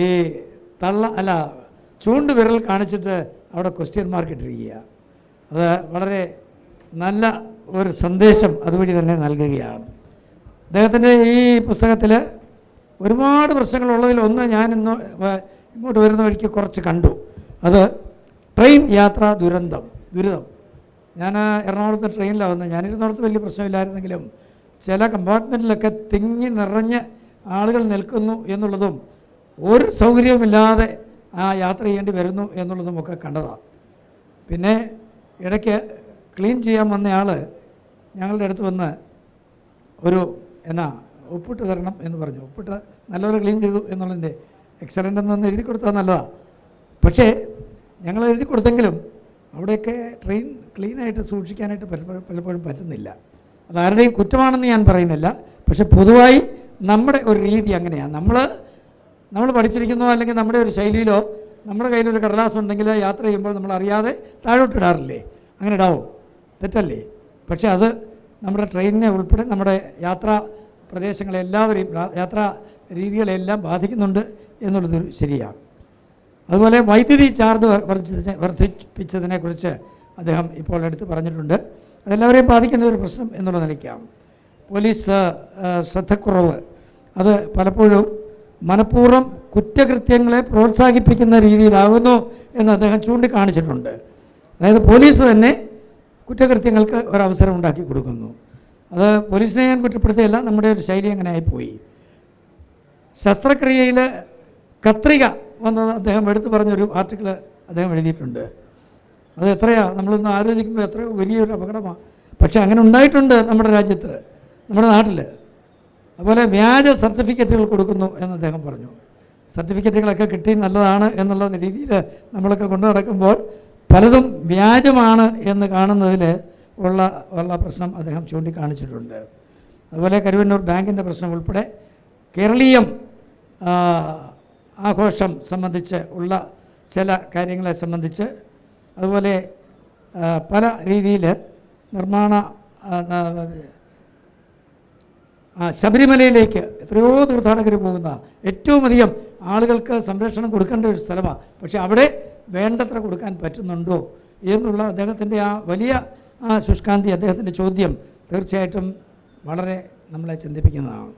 ഈ ചൂണ്ടുവിരൽ കാണിച്ചിട്ട് അവിടെ ക്വസ്റ്റ്യൻ മാർക്ക് ഇട്ടിരിക്കുക. അത് വളരെ നല്ല ഒരു സന്ദേശം അതുവഴി തന്നെ നൽകുകയാണ്. അദ്ദേഹത്തിൻ്റെ ഈ പുസ്തകത്തിൽ ഒരുപാട് പ്രശ്നങ്ങളുള്ളതിൽ ഒന്ന് ഞാൻ ഇങ്ങോട്ട് വരുന്ന വഴിക്ക് കുറച്ച് കണ്ടു. അത് ട്രെയിൻ യാത്രാ ദുരിതം. ഞാൻ എറണാകുളത്ത് ട്രെയിനിലാണ് വന്നത്. ഞാനിരുന്നിടത്ത് വലിയ പ്രശ്നമില്ലായിരുന്നെങ്കിലും ചില കമ്പാർട്ട്മെൻറ്റിലൊക്കെ തിങ്ങി നിറഞ്ഞ് ആളുകൾ നിൽക്കുന്നു എന്നുള്ളതും ഒരു സൗകര്യവുമില്ലാതെ യാത്ര ചെയ്യേണ്ടി വരുന്നു എന്നുള്ളതും ഒക്കെ കണ്ടതാണ്. പിന്നെ ഇടയ്ക്ക് ക്ലീൻ ചെയ്യാൻ വന്നയാൾ ഞങ്ങളുടെ അടുത്ത് വന്ന് ഉപ്പിട്ട് തരണം എന്ന് പറഞ്ഞു. ഉപ്പിട്ട് നല്ലപോലെ ക്ലീൻ ചെയ്തു എന്നുള്ളതിൻ്റെ എക്സലൻ്റ് എന്നൊന്ന് എഴുതി കൊടുത്താൽ നല്ലതാണ്. പക്ഷേ ഞങ്ങൾ എഴുതി കൊടുത്തെങ്കിലും അവിടെയൊക്കെ ട്രെയിൻ ക്ലീനായിട്ട് സൂക്ഷിക്കാനായിട്ട് പലപ്പോഴും പറ്റുന്നില്ല. അതാരുടെയും കുറ്റമാണെന്ന് ഞാൻ പറയുന്നില്ല. പക്ഷേ പൊതുവായി നമ്മുടെ ഒരു രീതി അങ്ങനെയാണ്. നമ്മൾ പഠിച്ചിരിക്കുന്നോ അല്ലെങ്കിൽ നമ്മുടെ ഒരു ശൈലിയിലോ നമ്മുടെ കയ്യിലൊരു കടലാസ് ഉണ്ടെങ്കിൽ യാത്ര ചെയ്യുമ്പോൾ നമ്മൾ അറിയാതെ താഴോട്ടിടാറില്ലേ? അങ്ങനെ ഇടാവോ? തെറ്റല്ലേ? പക്ഷേ അത് നമ്മുടെ ട്രെയിനിനെ ഉൾപ്പെടെ നമ്മുടെ യാത്രാ പ്രദേശങ്ങളെല്ലാവരെയും യാത്രാ രീതികളെല്ലാം ബാധിക്കുന്നുണ്ട് എന്നുള്ളത് ശരിയാണ്. അതുപോലെ വൈദ്യുതി ചാർജ് വർദ്ധിപ്പിച്ചതിനെക്കുറിച്ച് അദ്ദേഹം ഇപ്പോൾ എടുത്ത് പറഞ്ഞിട്ടുണ്ട്. അതെല്ലാവരെയും ബാധിക്കുന്ന ഒരു പ്രശ്നം എന്നുള്ള നിലയ്ക്കാണ്. പോലീസ് ശ്രദ്ധക്കുറവ് അത് പലപ്പോഴും മനഃപൂർവ്വം കുറ്റകൃത്യങ്ങളെ പ്രോത്സാഹിപ്പിക്കുന്ന രീതിയിലാകുന്നു എന്ന് അദ്ദേഹം ചൂണ്ടിക്കാണിച്ചിട്ടുണ്ട്. അതായത് പോലീസ് തന്നെ കുറ്റകൃത്യങ്ങൾക്ക് ഒരവസരം ഉണ്ടാക്കി കൊടുക്കുന്നു. അത് പോലീസിനെ ഞാൻ കുറ്റപ്പെടുത്തിയല്ല, നമ്മുടെ ഒരു ശൈലി അങ്ങനെ ആയിപ്പോയി. ശസ്ത്രക്രിയയിൽ കത്രിക വന്നത് അദ്ദേഹം എടുത്തു പറഞ്ഞൊരു ആർട്ടിക്കിൾ അദ്ദേഹം എഴുതിയിട്ടുണ്ട്. അത് നമ്മളൊന്ന് ആലോചിക്കുമ്പോൾ എത്രയോ വലിയൊരു അപകടമാണ്. പക്ഷേ അങ്ങനെ ഉണ്ടായിട്ടുണ്ട് നമ്മുടെ രാജ്യത്ത്, നമ്മുടെ നാട്ടിൽ. അതുപോലെ വ്യാജ സർട്ടിഫിക്കറ്റുകൾ കൊടുക്കുന്നു എന്ന് അദ്ദേഹം പറഞ്ഞു. സർട്ടിഫിക്കറ്റുകളൊക്കെ കിട്ടി നല്ലതാണ് എന്നുള്ള രീതിയിൽ നമ്മളൊക്കെ കൊണ്ടു നടക്കുമ്പോൾ പലതും വ്യാജമാണ് എന്ന് കാണുന്നതിൽ ഉള്ള പ്രശ്നം അദ്ദേഹം ചൂണ്ടിക്കാണിച്ചിട്ടുണ്ട്. അതുപോലെ കരുവന്നൂർ ബാങ്കിൻ്റെ പ്രശ്നം ഉൾപ്പെടെ കേരളീയം ആഘോഷം സംബന്ധിച്ച് ഉള്ള ചില കാര്യങ്ങളെ സംബന്ധിച്ച്, അതുപോലെ പല രീതിയിൽ ശബരിമലയിലേക്ക് എത്രയോ തീർത്ഥാടകർ പോകുന്ന ഏറ്റവും അധികം ആളുകൾക്ക് സംരക്ഷണം കൊടുക്കേണ്ട ഒരു സ്ഥലമാണ്. പക്ഷേ അവിടെ വേണ്ടത്ര കൊടുക്കാൻ പറ്റുന്നുണ്ടോ എന്നുള്ള അദ്ദേഹത്തിൻ്റെ ആ വലിയ ശുഷ്കാന്തി, അദ്ദേഹത്തിൻ്റെ ചോദ്യം തീർച്ചയായിട്ടും വളരെ നമ്മളെ ചിന്തിപ്പിക്കുന്നതാണ്.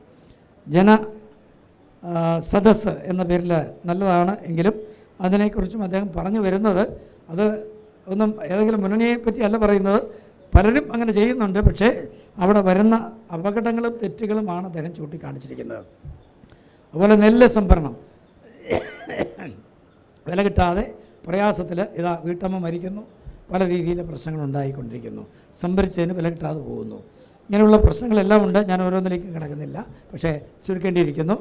സദസ്സ് എന്ന പേരിൽ നല്ലതാണ് എങ്കിലും അതിനെക്കുറിച്ചും അദ്ദേഹം പറഞ്ഞു വരുന്നത് അത് ഒന്നും ഏതെങ്കിലും മുന്നണിയെ പറ്റിയല്ല പറയുന്നത്. പലരും അങ്ങനെ ചെയ്യുന്നുണ്ട്. പക്ഷേ അവിടെ വരുന്ന അപകടങ്ങളും തെറ്റുകളുമാണ് അദ്ദേഹം ചൂണ്ടിക്കാണിച്ചിരിക്കുന്നത്. അതുപോലെ നെല്ല് സംഭരണം വില കിട്ടാതെ പ്രയാസത്തിൽ വീട്ടമ്മ മരിക്കുന്നു, പല രീതിയിലെ പ്രശ്നങ്ങളുണ്ടായിക്കൊണ്ടിരിക്കുന്നു, സംഭരിച്ചതിന് വില കിട്ടാതെ പോകുന്നു. ഇങ്ങനെയുള്ള പ്രശ്നങ്ങളെല്ലാം ഉണ്ട്. ഞാൻ ഓരോന്നിലേക്കും കിടക്കുന്നില്ല, പക്ഷേ ചുരുക്കേണ്ടിയിരിക്കുന്നു.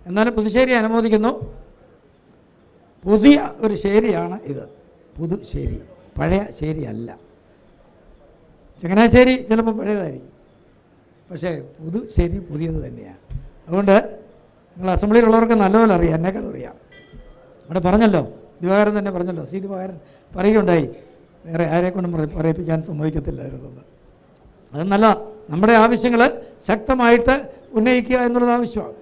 എന്നാലും പുതുശ്ശേരി അനുമോദിക്കുന്നു. പുതിയ ഒരു ശേരിയാണ് ഇത്, പുതുശ്ശേരി, പഴയ ശേരി അല്ല. ചങ്ങനാശ്ശേരി ചിലപ്പോൾ പഴയതായിരിക്കും, പക്ഷേ പുതുശ്ശേരി പുതിയത് തന്നെയാണ്. അതുകൊണ്ട് നിങ്ങൾ അസംബ്ലിയിലുള്ളവർക്ക് നല്ലപോലെ അറിയാം, എന്നെക്കാളും അറിയാം. അവിടെ പറഞ്ഞല്ലോ, ദിവാകരൻ തന്നെ പറഞ്ഞല്ലോ, സി ദിവാകരൻ പറയുകയുണ്ടായി, വേറെ ആരെക്കൊണ്ടും പറയിപ്പിക്കാൻ സമ്മതിക്കത്തില്ലായിരുന്നത്. അത് നല്ല നമ്മുടെ ആവശ്യങ്ങൾ ശക്തമായിട്ട് ഉന്നയിക്കുക എന്നുള്ളത് ആവശ്യമാണ്.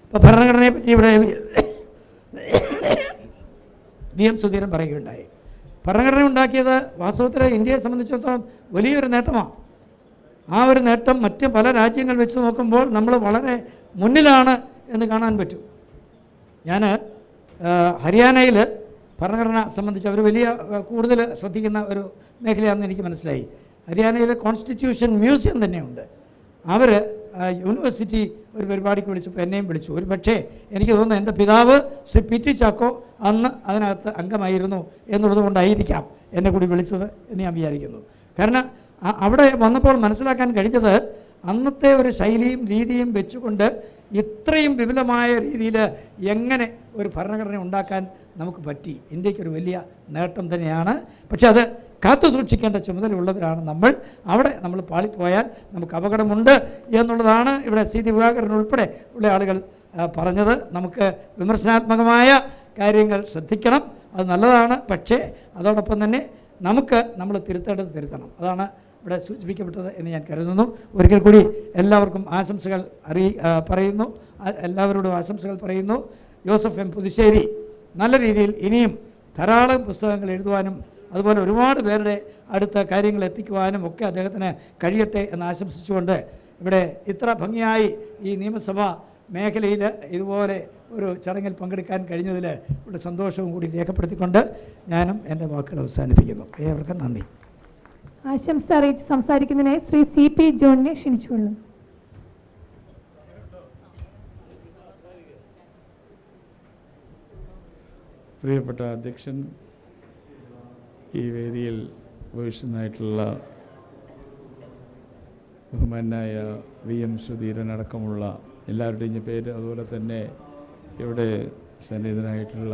ഇപ്പോൾ ഭരണഘടനയെ പറ്റി ഇവിടെ VM സുധീരൻ പറയുകയുണ്ടായി. ഭരണഘടന ഉണ്ടാക്കിയത് വാസ്തവത്തിൽ ഇന്ത്യയെ സംബന്ധിച്ചിടത്തോളം വലിയൊരു നേട്ടമാണ്. ആ ഒരു നേട്ടം മറ്റ് പല രാജ്യങ്ങൾ വെച്ച് നോക്കുമ്പോൾ നമ്മൾ വളരെ മുന്നിലാണ് എന്ന് കാണാൻ പറ്റും. ഞാൻ ഹരിയാനയിൽ ഭരണഘടന സംബന്ധിച്ച് അവർ വലിയ കൂടുതൽ ശ്രദ്ധിക്കുന്ന ഒരു മേഖലയാണെന്ന് എനിക്ക് മനസ്സിലായി. ഹരിയാനയിൽ കോൺസ്റ്റിറ്റ്യൂഷൻ മ്യൂസിയം തന്നെയുണ്ട്. അവർ യൂണിവേഴ്സിറ്റി ഒരു പരിപാടിക്ക് വിളിച്ചപ്പോൾ എന്നെയും വിളിച്ചു. ഒരു പക്ഷേ എനിക്ക് തോന്നുന്നു എൻ്റെ പിതാവ് ശ്രീ PT ചാക്കോ അന്ന് അതിനകത്ത് അംഗമായിരുന്നു എന്നുള്ളത് കൊണ്ടായിരിക്കാം എന്നെ കൂടി വിളിച്ചത് എന്ന് ഞാൻ വിചാരിക്കുന്നു. കാരണം അവിടെ വന്നപ്പോൾ മനസ്സിലാക്കാൻ കഴിഞ്ഞത് അന്നത്തെ ഒരു ശൈലിയും രീതിയും വെച്ചുകൊണ്ട് ഇത്രയും വിപുലമായ രീതിയിൽ എങ്ങനെ ഒരു ഭരണഘടന ഉണ്ടാക്കാൻ നമുക്ക് പറ്റി. ഇന്ത്യക്കൊരു വലിയ നേട്ടം തന്നെയാണ്. പക്ഷെ അത് കാത്തു സൂക്ഷിക്കേണ്ട ചുമതലയുള്ളവരാണ് നമ്മൾ. അവിടെ നമ്മൾ പാളിപ്പോയാൽ നമുക്ക് അപകടമുണ്ട് എന്നുള്ളതാണ് ഇവിടെ സി ദിവാകരൻ ഉൾപ്പെടെ ഉള്ള ആളുകൾ പറഞ്ഞത്. നമുക്ക് വിമർശനാത്മകമായ കാര്യങ്ങൾ ശ്രദ്ധിക്കണം. അത് നല്ലതാണ്. പക്ഷേ അതോടൊപ്പം തന്നെ നമ്മൾ തിരുത്തേണ്ടത് തിരുത്തണം. അതാണ് ഇവിടെ സൂചിപ്പിക്കപ്പെട്ടത് എന്ന് ഞാൻ കരുതുന്നു. ഒരിക്കൽ കൂടി എല്ലാവർക്കും ആശംസകൾ പറയുന്നു. എല്ലാവരോടും ആശംസകൾ പറയുന്നു. ജോസഫ് എം പുതുശ്ശേരി നല്ല രീതിയിൽ ഇനിയും ധാരാളം പുസ്തകങ്ങൾ എഴുതുവാനും അതുപോലെ ഒരുപാട് പേരുടെ അടുത്ത കാര്യങ്ങൾ എത്തിക്കുവാനും ഒക്കെ അദ്ദേഹത്തിന് കഴിയട്ടെ എന്ന് ആശംസിച്ചുകൊണ്ട് ഇവിടെ ഇത്ര ഭംഗിയായി ഈ നിയമസഭാ മേഖലയിൽ ഇതുപോലെ ഒരു ചടങ്ങിൽ പങ്കെടുക്കാൻ കഴിഞ്ഞതിൽ ഇവിടെ സന്തോഷവും കൂടി രേഖപ്പെടുത്തിക്കൊണ്ട് ഞാനും എൻ്റെ വാക്കുകൾ അവസാനിപ്പിക്കുന്നു. ഏവർക്കും നന്ദി. ആശംസ അറിയിച്ച് സംസാരിക്കുന്നതിനായി ശ്രീ CP ജോണിനെ ക്ഷണിച്ചുകൊള്ളുന്നു. പ്രിയപ്പെട്ട അധ്യക്ഷൻ, ഈ വേദിയിൽ ഉപവിഷ്ടനായിട്ടുള്ള ബഹുമാനായ VM സുധീരൻ അടക്കമുള്ള എല്ലാവരുടെയും പേര്, അതുപോലെ തന്നെ ഇവിടെ സന്നിഹിതനായിട്ടുള്ള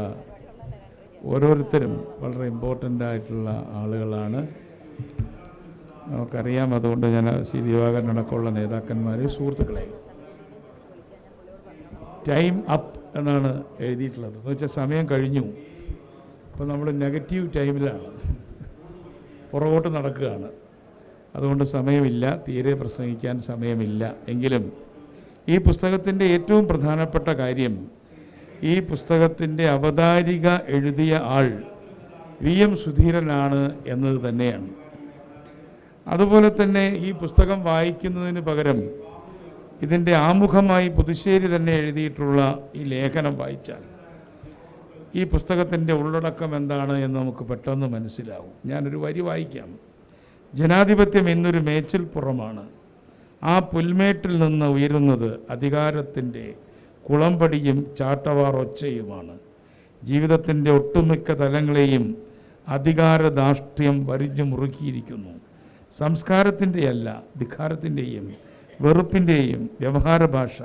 ഓരോരുത്തരും വളരെ ഇമ്പോർട്ടൻ്റ് ആയിട്ടുള്ള ആളുകളാണ്, നമുക്കറിയാം. അതുകൊണ്ട് ഞാൻ ദിവാകരൻ അടക്കമുള്ള നേതാക്കന്മാർ, സുഹൃത്തുക്കളെ, ടൈം അപ്പ് എന്നാണ് എഴുതിയിട്ടുള്ളത്. എന്ന് വെച്ചാൽ സമയം കഴിഞ്ഞു. അപ്പോൾ നമ്മൾ നെഗറ്റീവ് ടൈമിലാണ്, പുറകോട്ട് നടക്കുകയാണ്. അതുകൊണ്ട് സമയമില്ല, തീരെ പ്രസംഗിക്കാൻ സമയമില്ല. എങ്കിലും ഈ പുസ്തകത്തിൻ്റെ ഏറ്റവും പ്രധാനപ്പെട്ട കാര്യം, ഈ പുസ്തകത്തിൻ്റെ അവതാരിക എഴുതിയ ആൾ VM സുധീരനാണ് എന്നത് തന്നെയാണ്. അതുപോലെ തന്നെ ഈ പുസ്തകം വായിക്കുന്നതിന് പകരം ഇതിൻ്റെ ആമുഖമായി പുതുശ്ശേരി തന്നെ എഴുതിയിട്ടുള്ള ഈ ലേഖനം വായിച്ചാൽ ഈ പുസ്തകത്തിൻ്റെ ഉള്ളടക്കം എന്താണ് എന്ന് നമുക്ക് പെട്ടെന്ന് മനസ്സിലാവും. ഞാനൊരു വരി വായിക്കാം. ജനാധിപത്യം ഇന്നൊരു മേച്ചിൽപ്പുറമാണ്. ആ പുൽമേട്ടിൽ നിന്ന് ഉയരുന്നത് അധികാരത്തിൻ്റെ കുളമ്പടിയും ചാട്ടവാർ ഒച്ചയുമാണ്. ജീവിതത്തിൻ്റെ ഒട്ടുമിക്ക തലങ്ങളെയും അധികാരധാർഷ്ട്യം വരിഞ്ഞു മുറുക്കിയിരിക്കുന്നു. സംസ്കാരത്തിൻ്റെയല്ല, ധിക്കാരത്തിൻ്റെയും വെറുപ്പിൻ്റെയും വ്യവഹാര ഭാഷ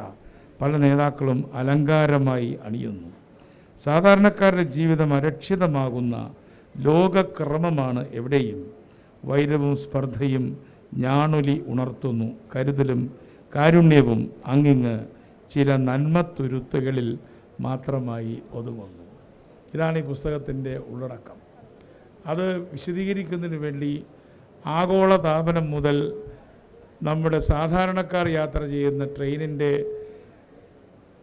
പല നേതാക്കളും അലങ്കാരമായി അണിയുന്നു. സാധാരണക്കാരുടെ ജീവിതം അരക്ഷിതമാകുന്ന ലോകക്രമമാണ് എവിടെയും. വൈരവും സ്പർദ്ധയും ഞാണൊലി ഉണർത്തുന്നു. കരുതലും കാരുണ്യവും അങ്ങിങ്ങ് ചില നന്മത്തുരുത്തുകളിൽ മാത്രമായി ഒതുങ്ങുന്നു. ഇതാണ് ഈ പുസ്തകത്തിൻ്റെ ഉള്ളടക്കം. അത് വിശദീകരിക്കുന്നതിന് വേണ്ടി ആഗോളതാപനം മുതൽ നമ്മുടെ സാധാരണക്കാർ യാത്ര ചെയ്യുന്ന ട്രെയിനിൻ്റെ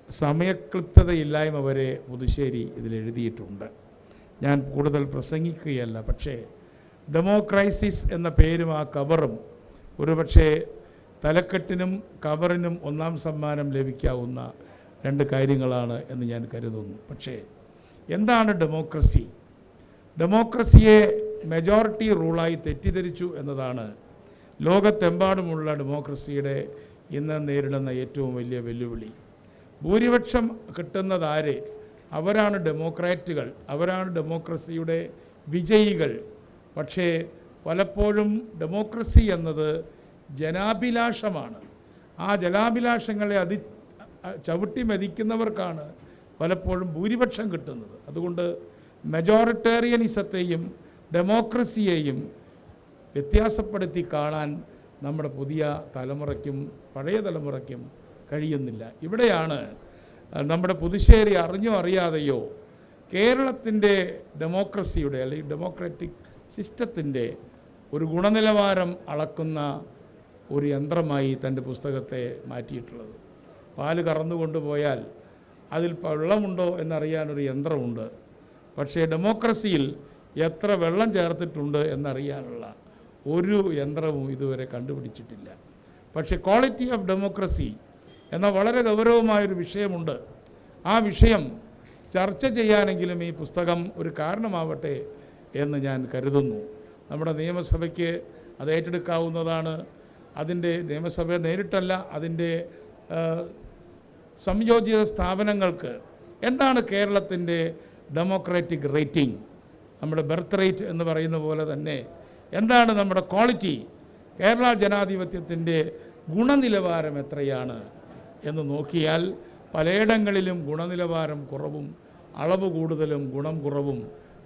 സമയക്ലിപ്തതയില്ലായ്മ വരെ പുതുശ്ശേരി ഇതിലെഴുതിയിട്ടുണ്ട്. ഞാൻ കൂടുതൽ പ്രസംഗിക്കുകയല്ല. പക്ഷേ ഡെമോക്രൈസിസ് എന്ന പേരും ആ കവറും ഒരുപക്ഷെ തലക്കെട്ടിനും കവറിനും ഒന്നാം സമ്മാനം ലഭിക്കാവുന്ന രണ്ട് കാര്യങ്ങളാണ് എന്ന് ഞാൻ കരുതുന്നു. പക്ഷേ എന്താണ് ഡെമോക്രസി? ഡെമോക്രസിയെ മെജോറിറ്റി റൂളായി തെറ്റിദ്ധരിച്ചു എന്നതാണ് ലോകത്തെമ്പാടുമുള്ള ഡെമോക്രസിയുടെ ഇന്ന് നേരിടുന്ന ഏറ്റവും വലിയ വെല്ലുവിളി. ഭൂരിപക്ഷം കിട്ടുന്നതാരെ? അവരാണ് ഡെമോക്രാറ്റുകൾ, അവരാണ് ഡെമോക്രസിയുടെ വിജയികൾ. പക്ഷേ പലപ്പോഴും ഡെമോക്രസി എന്നത് ജനാഭിലാഷമാണ്. ആ ജനാഭിലാഷങ്ങളെ ചവിട്ടി മെതിക്കുന്നവർക്കാണ് പലപ്പോഴും ഭൂരിപക്ഷം കിട്ടുന്നത്. അതുകൊണ്ട് മെജോറിറ്റേറിയനിസത്തെയും ഡെമോക്രസിയെയും വ്യത്യാസപ്പെടുത്തി കാണാൻ നമ്മുടെ പുതിയ തലമുറയ്ക്കും പഴയ തലമുറയ്ക്കും കഴിയുന്നില്ല. ഇവിടെയാണ് നമ്മുടെ പുതുശ്ശേരി അറിഞ്ഞോ അറിയാതെയോ കേരളത്തിൻ്റെ ഡെമോക്രസിയുടെ അല്ലെങ്കിൽ ഡെമോക്രാറ്റിക് സിസ്റ്റത്തിൻ്റെ ഒരു ഗുണനിലവാരം അളക്കുന്ന ഒരു യന്ത്രമായി തൻ്റെ പുസ്തകത്തെ മാറ്റിയിട്ടുള്ളത്. പാല് കറന്നുകൊണ്ടുപോയാൽ അതിൽ വെള്ളമുണ്ടോ എന്നറിയാനൊരു യന്ത്രമുണ്ട്. പക്ഷേ ഡെമോക്രസിയിൽ എത്ര വെള്ളം ചേർത്തിട്ടുണ്ട് എന്നറിയാനുള്ള ഒരു യന്ത്രവും ഇതുവരെ കണ്ടുപിടിച്ചിട്ടില്ല. പക്ഷേ ക്വാളിറ്റി ഓഫ് ഡെമോക്രസി എന്ന വളരെ ഗൗരവമായൊരു വിഷയമുണ്ട്. ആ വിഷയം ചർച്ച ചെയ്യാനെങ്കിലും ഈ പുസ്തകം ഒരു കാരണമാവട്ടെ എന്ന് ഞാൻ കരുതുന്നു. നമ്മുടെ നിയമസഭയ്ക്ക് അത് ഏറ്റെടുക്കാവുന്നതാണ്. അതിൻ്റെ നിയമസഭ നേരിട്ടല്ല, അതിൻ്റെ സംയോജിത സ്ഥാപനങ്ങൾക്ക് എന്താണ് കേരളത്തിൻ്റെ ഡെമോക്രാറ്റിക് റേറ്റിംഗ്, നമ്മുടെ ബർത്ത് റേറ്റ് എന്ന് പറയുന്ന പോലെ തന്നെ എന്താണ് നമ്മുടെ ക്വാളിറ്റി, കേരള ജനാധിപത്യത്തിൻ്റെ ഗുണനിലവാരം എത്രയാണ് എന്ന് നോക്കിയാൽ പലയിടങ്ങളിലും ഗുണനിലവാരം കുറവും അളവ് കൂടുതലും ഗുണം കുറവും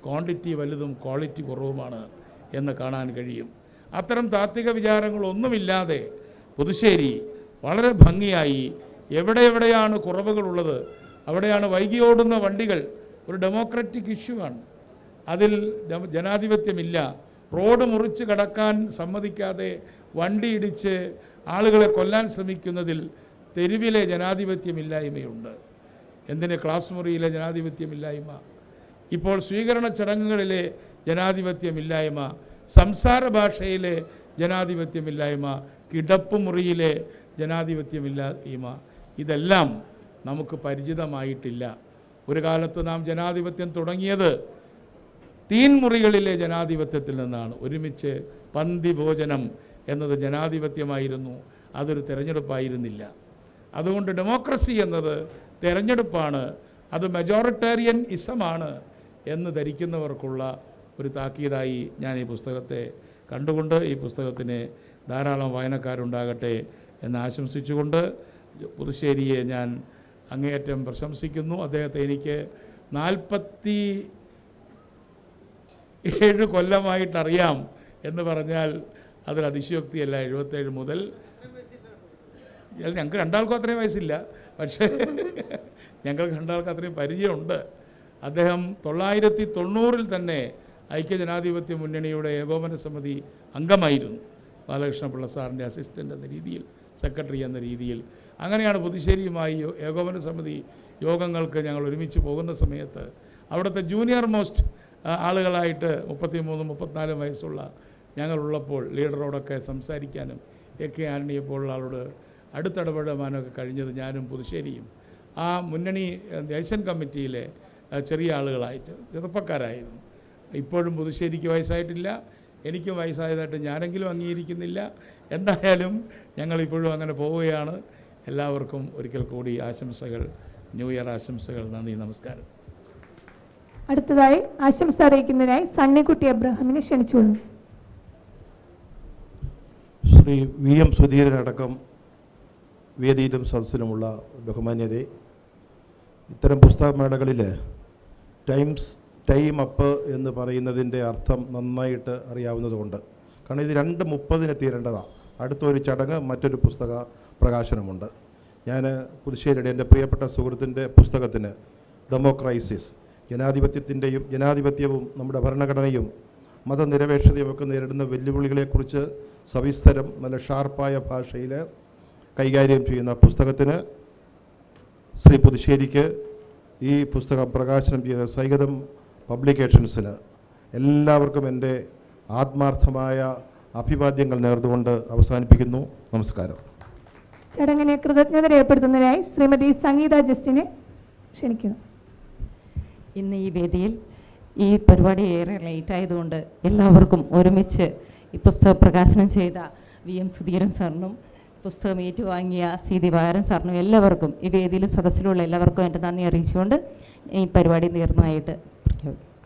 ക്വാണ്ടിറ്റി വലുതും ക്വാളിറ്റി കുറവുമാണ് എന്ന് കാണാൻ കഴിയും. അത്തരം താത്വിക വിചാരങ്ങളൊന്നുമില്ലാതെ പുതുശ്ശേരി വളരെ ഭംഗിയായി എവിടെയാണ് കുറവുകളുള്ളത്, അവിടെയാണ് വൈകി ഓടുന്ന വണ്ടികൾ ഒരു ഡെമോക്രാറ്റിക് ഇഷ്യൂ ആണ്. അതിൽ ജനാധിപത്യമില്ല. റോഡ് മുറിച്ച് കടക്കാൻ സമ്മതിക്കാതെ വണ്ടി ഇടിച്ച് ആളുകളെ കൊല്ലാൻ ശ്രമിക്കുന്നതിൽ തെരുവിലെ ജനാധിപത്യമില്ലായ്മയുണ്ട്. എന്തിന് ക്ലാസ് മുറിയിലെ ജനാധിപത്യമില്ലായ്മ, ഇപ്പോൾ സ്വീകരണ ചടങ്ങുകളിലെ ജനാധിപത്യമില്ലായ്മ, സംസാര ഭാഷയിലെ ജനാധിപത്യമില്ലായ്മ, കിടപ്പുമുറിയിലെ ജനാധിപത്യമില്ലായ്മ, ഇതെല്ലാം നമുക്ക് പരിചിതമായിട്ടില്ല. ഒരു കാലത്ത് നാം ജനാധിപത്യം തുടങ്ങിയത് തീൻമുറികളിലെ ജനാധിപത്യത്തിൽ നിന്നാണ്. ഒരുമിച്ച് പന്തി ഭോജനം എന്നത് ജനാധിപത്യമായിരുന്നു, അതൊരു തിരഞ്ഞെടുപ്പായിരുന്നില്ല. അതുകൊണ്ട് ഡെമോക്രസി എന്നത് തിരഞ്ഞെടുപ്പാണ്, അത് മെജോറിറ്റേറിയൻ ഇസമാണ് എന്ന് ധരിക്കുന്നവർക്കുള്ള ഒരു താക്കീതായി ഞാൻ ഈ പുസ്തകത്തെ കണ്ടുകൊണ്ട് ഈ പുസ്തകത്തിന് ധാരാളം വായനക്കാരുണ്ടാകട്ടെ എന്ന് ആശംസിച്ചുകൊണ്ട് പുതുശ്ശേരിയെ ഞാൻ അങ്ങേയറ്റം പ്രശംസിക്കുന്നു. അദ്ദേഹത്തെ എനിക്ക് 47 കൊല്ലമായിട്ടറിയാം എന്ന് പറഞ്ഞാൽ അതൊരു അതിശയോക്തിയല്ല. 77 മുതൽ. ഞങ്ങൾക്ക് രണ്ടാൾക്കും അത്രയും വയസ്സില്ല, പക്ഷേ ഞങ്ങൾക്ക് രണ്ടാൾക്കും അത്രയും പരിചയമുണ്ട്. അദ്ദേഹം 1990 തന്നെ ഐക്യജനാധിപത്യ മുന്നണിയുടെ ഏകോപന സമിതി അംഗമായിരുന്നു. ബാലകൃഷ്ണപിള്ള സാറിൻ്റെ അസിസ്റ്റൻ്റ് എന്ന രീതിയിൽ, സെക്രട്ടറി എന്ന രീതിയിൽ. അങ്ങനെയാണ് പുതുശ്ശേരിയുമായി ഏകോപന സമിതി യോഗങ്ങൾക്ക് ഞങ്ങൾ ഒരുമിച്ച് പോകുന്ന സമയത്ത് അവിടുത്തെ ജൂനിയർ മോസ്റ്റ് ആളുകളായിട്ട് 33-34 വയസ്സുള്ള ഞങ്ങളുള്ളപ്പോൾ ലീഡറോടൊക്കെ സംസാരിക്കാനും ഒക്കെ ആന്റണിയെപ്പോലുള്ള ആളോട് അടുത്തിടപെടാനൊക്കെ കഴിഞ്ഞത് ഞാനും പുതുശ്ശേരിയും. ആ മുന്നണി ദേശൻ കമ്മിറ്റിയിലെ ചെറിയ ആളുകളായിട്ട് ചെറുപ്പക്കാരായിരുന്നു. ഇപ്പോഴും പുതുശ്ശേരിക്ക് വയസ്സായിട്ടില്ല, എനിക്കും വയസ്സായതായിട്ട് ഞാനെങ്കിലും അംഗീകരിക്കുന്നില്ല. എന്തായാലും ഞങ്ങളിപ്പോഴും അങ്ങനെ പോവുകയാണ്. എല്ലാവർക്കും ഒരിക്കൽ കൂടി ആശംസകൾ, ന്യൂ ഇയർ ആശംസകൾ. നന്ദി, നമസ്കാരം. അടുത്തതായി ആശംസ അറിയിക്കുന്നതിനായി സണ്ണിക്കുട്ടി എബ്രഹാമിനെ ക്ഷണിച്ചുകൊള്ളുന്നു. ശ്രീ VM സുധീരനടക്കം വേദിയിലും സദസ്സിലുമുള്ള ബഹുമാന്യരെ, ഇത്തരം പുസ്തകമേളകളിൽ ടൈം അപ്പ് എന്ന് പറയുന്നതിൻ്റെ അർത്ഥം നന്നായിട്ട് അറിയാവുന്നതുകൊണ്ട്, കാരണം ഇത് 2:30 തീരേണ്ടതാണ്. അടുത്തൊരു ചടങ്ങ്, മറ്റൊരു പുസ്തക പ്രകാശനമുണ്ട്. ഞാൻ പുതുശ്ശേരിയുടെ എൻ്റെ പ്രിയപ്പെട്ട സുഹൃത്തിൻ്റെ പുസ്തകത്തിന് ഡെമോക്രൈസിസ്, ജനാധിപത്യവും നമ്മുടെ ഭരണഘടനയും മതനിരപേക്ഷതയും ഒക്കെ നേരിടുന്ന വെല്ലുവിളികളെക്കുറിച്ച് സവിസ്തരം നല്ല ഷാർപ്പായ ഭാഷയിൽ കൈകാര്യം ചെയ്യുന്ന പുസ്തകത്തിന് ശ്രീ പുതുശ്ശേരിക്ക് ഈ പുസ്തകം പ്രകാശനം ചെയ്ത സൈഗതം പബ്ലിക്കേഷൻസിന് എല്ലാവർക്കും എൻ്റെ ആത്മാർത്ഥമായ അഭിവാദ്യങ്ങൾ നേർന്നുകൊണ്ട് അവസാനിപ്പിക്കുന്നു. നമസ്കാരം. ചടങ്ങിനെ കൃതജ്ഞത രേഖപ്പെടുത്തുന്നതിനായി ശ്രീമതി സംഗീത ജസ്റ്റിനെ ക്ഷണിക്കുന്നു. ഇന്ന് ഈ വേദിയിൽ ഈ പരിപാടി ഏറെ ലേറ്റ് ആയതുകൊണ്ട് എല്ലാവർക്കും ഒരുമിച്ച് ഈ പുസ്തക പ്രകാശനം ചെയ്ത VM സുധീരൻ സാറിനും പുസ്തകം ഏറ്റുവാങ്ങിയ C ദിവാകരൻ സാറിനും എല്ലാവർക്കും ഈ വേദിയിൽ സദസ്സിലുള്ള എല്ലാവർക്കും എൻ്റെ നന്ദി അറിയിച്ചുകൊണ്ട് ഈ പരിപാടി നേർന്നതായിട്ട് പ്രഖ്യാപിക്കും.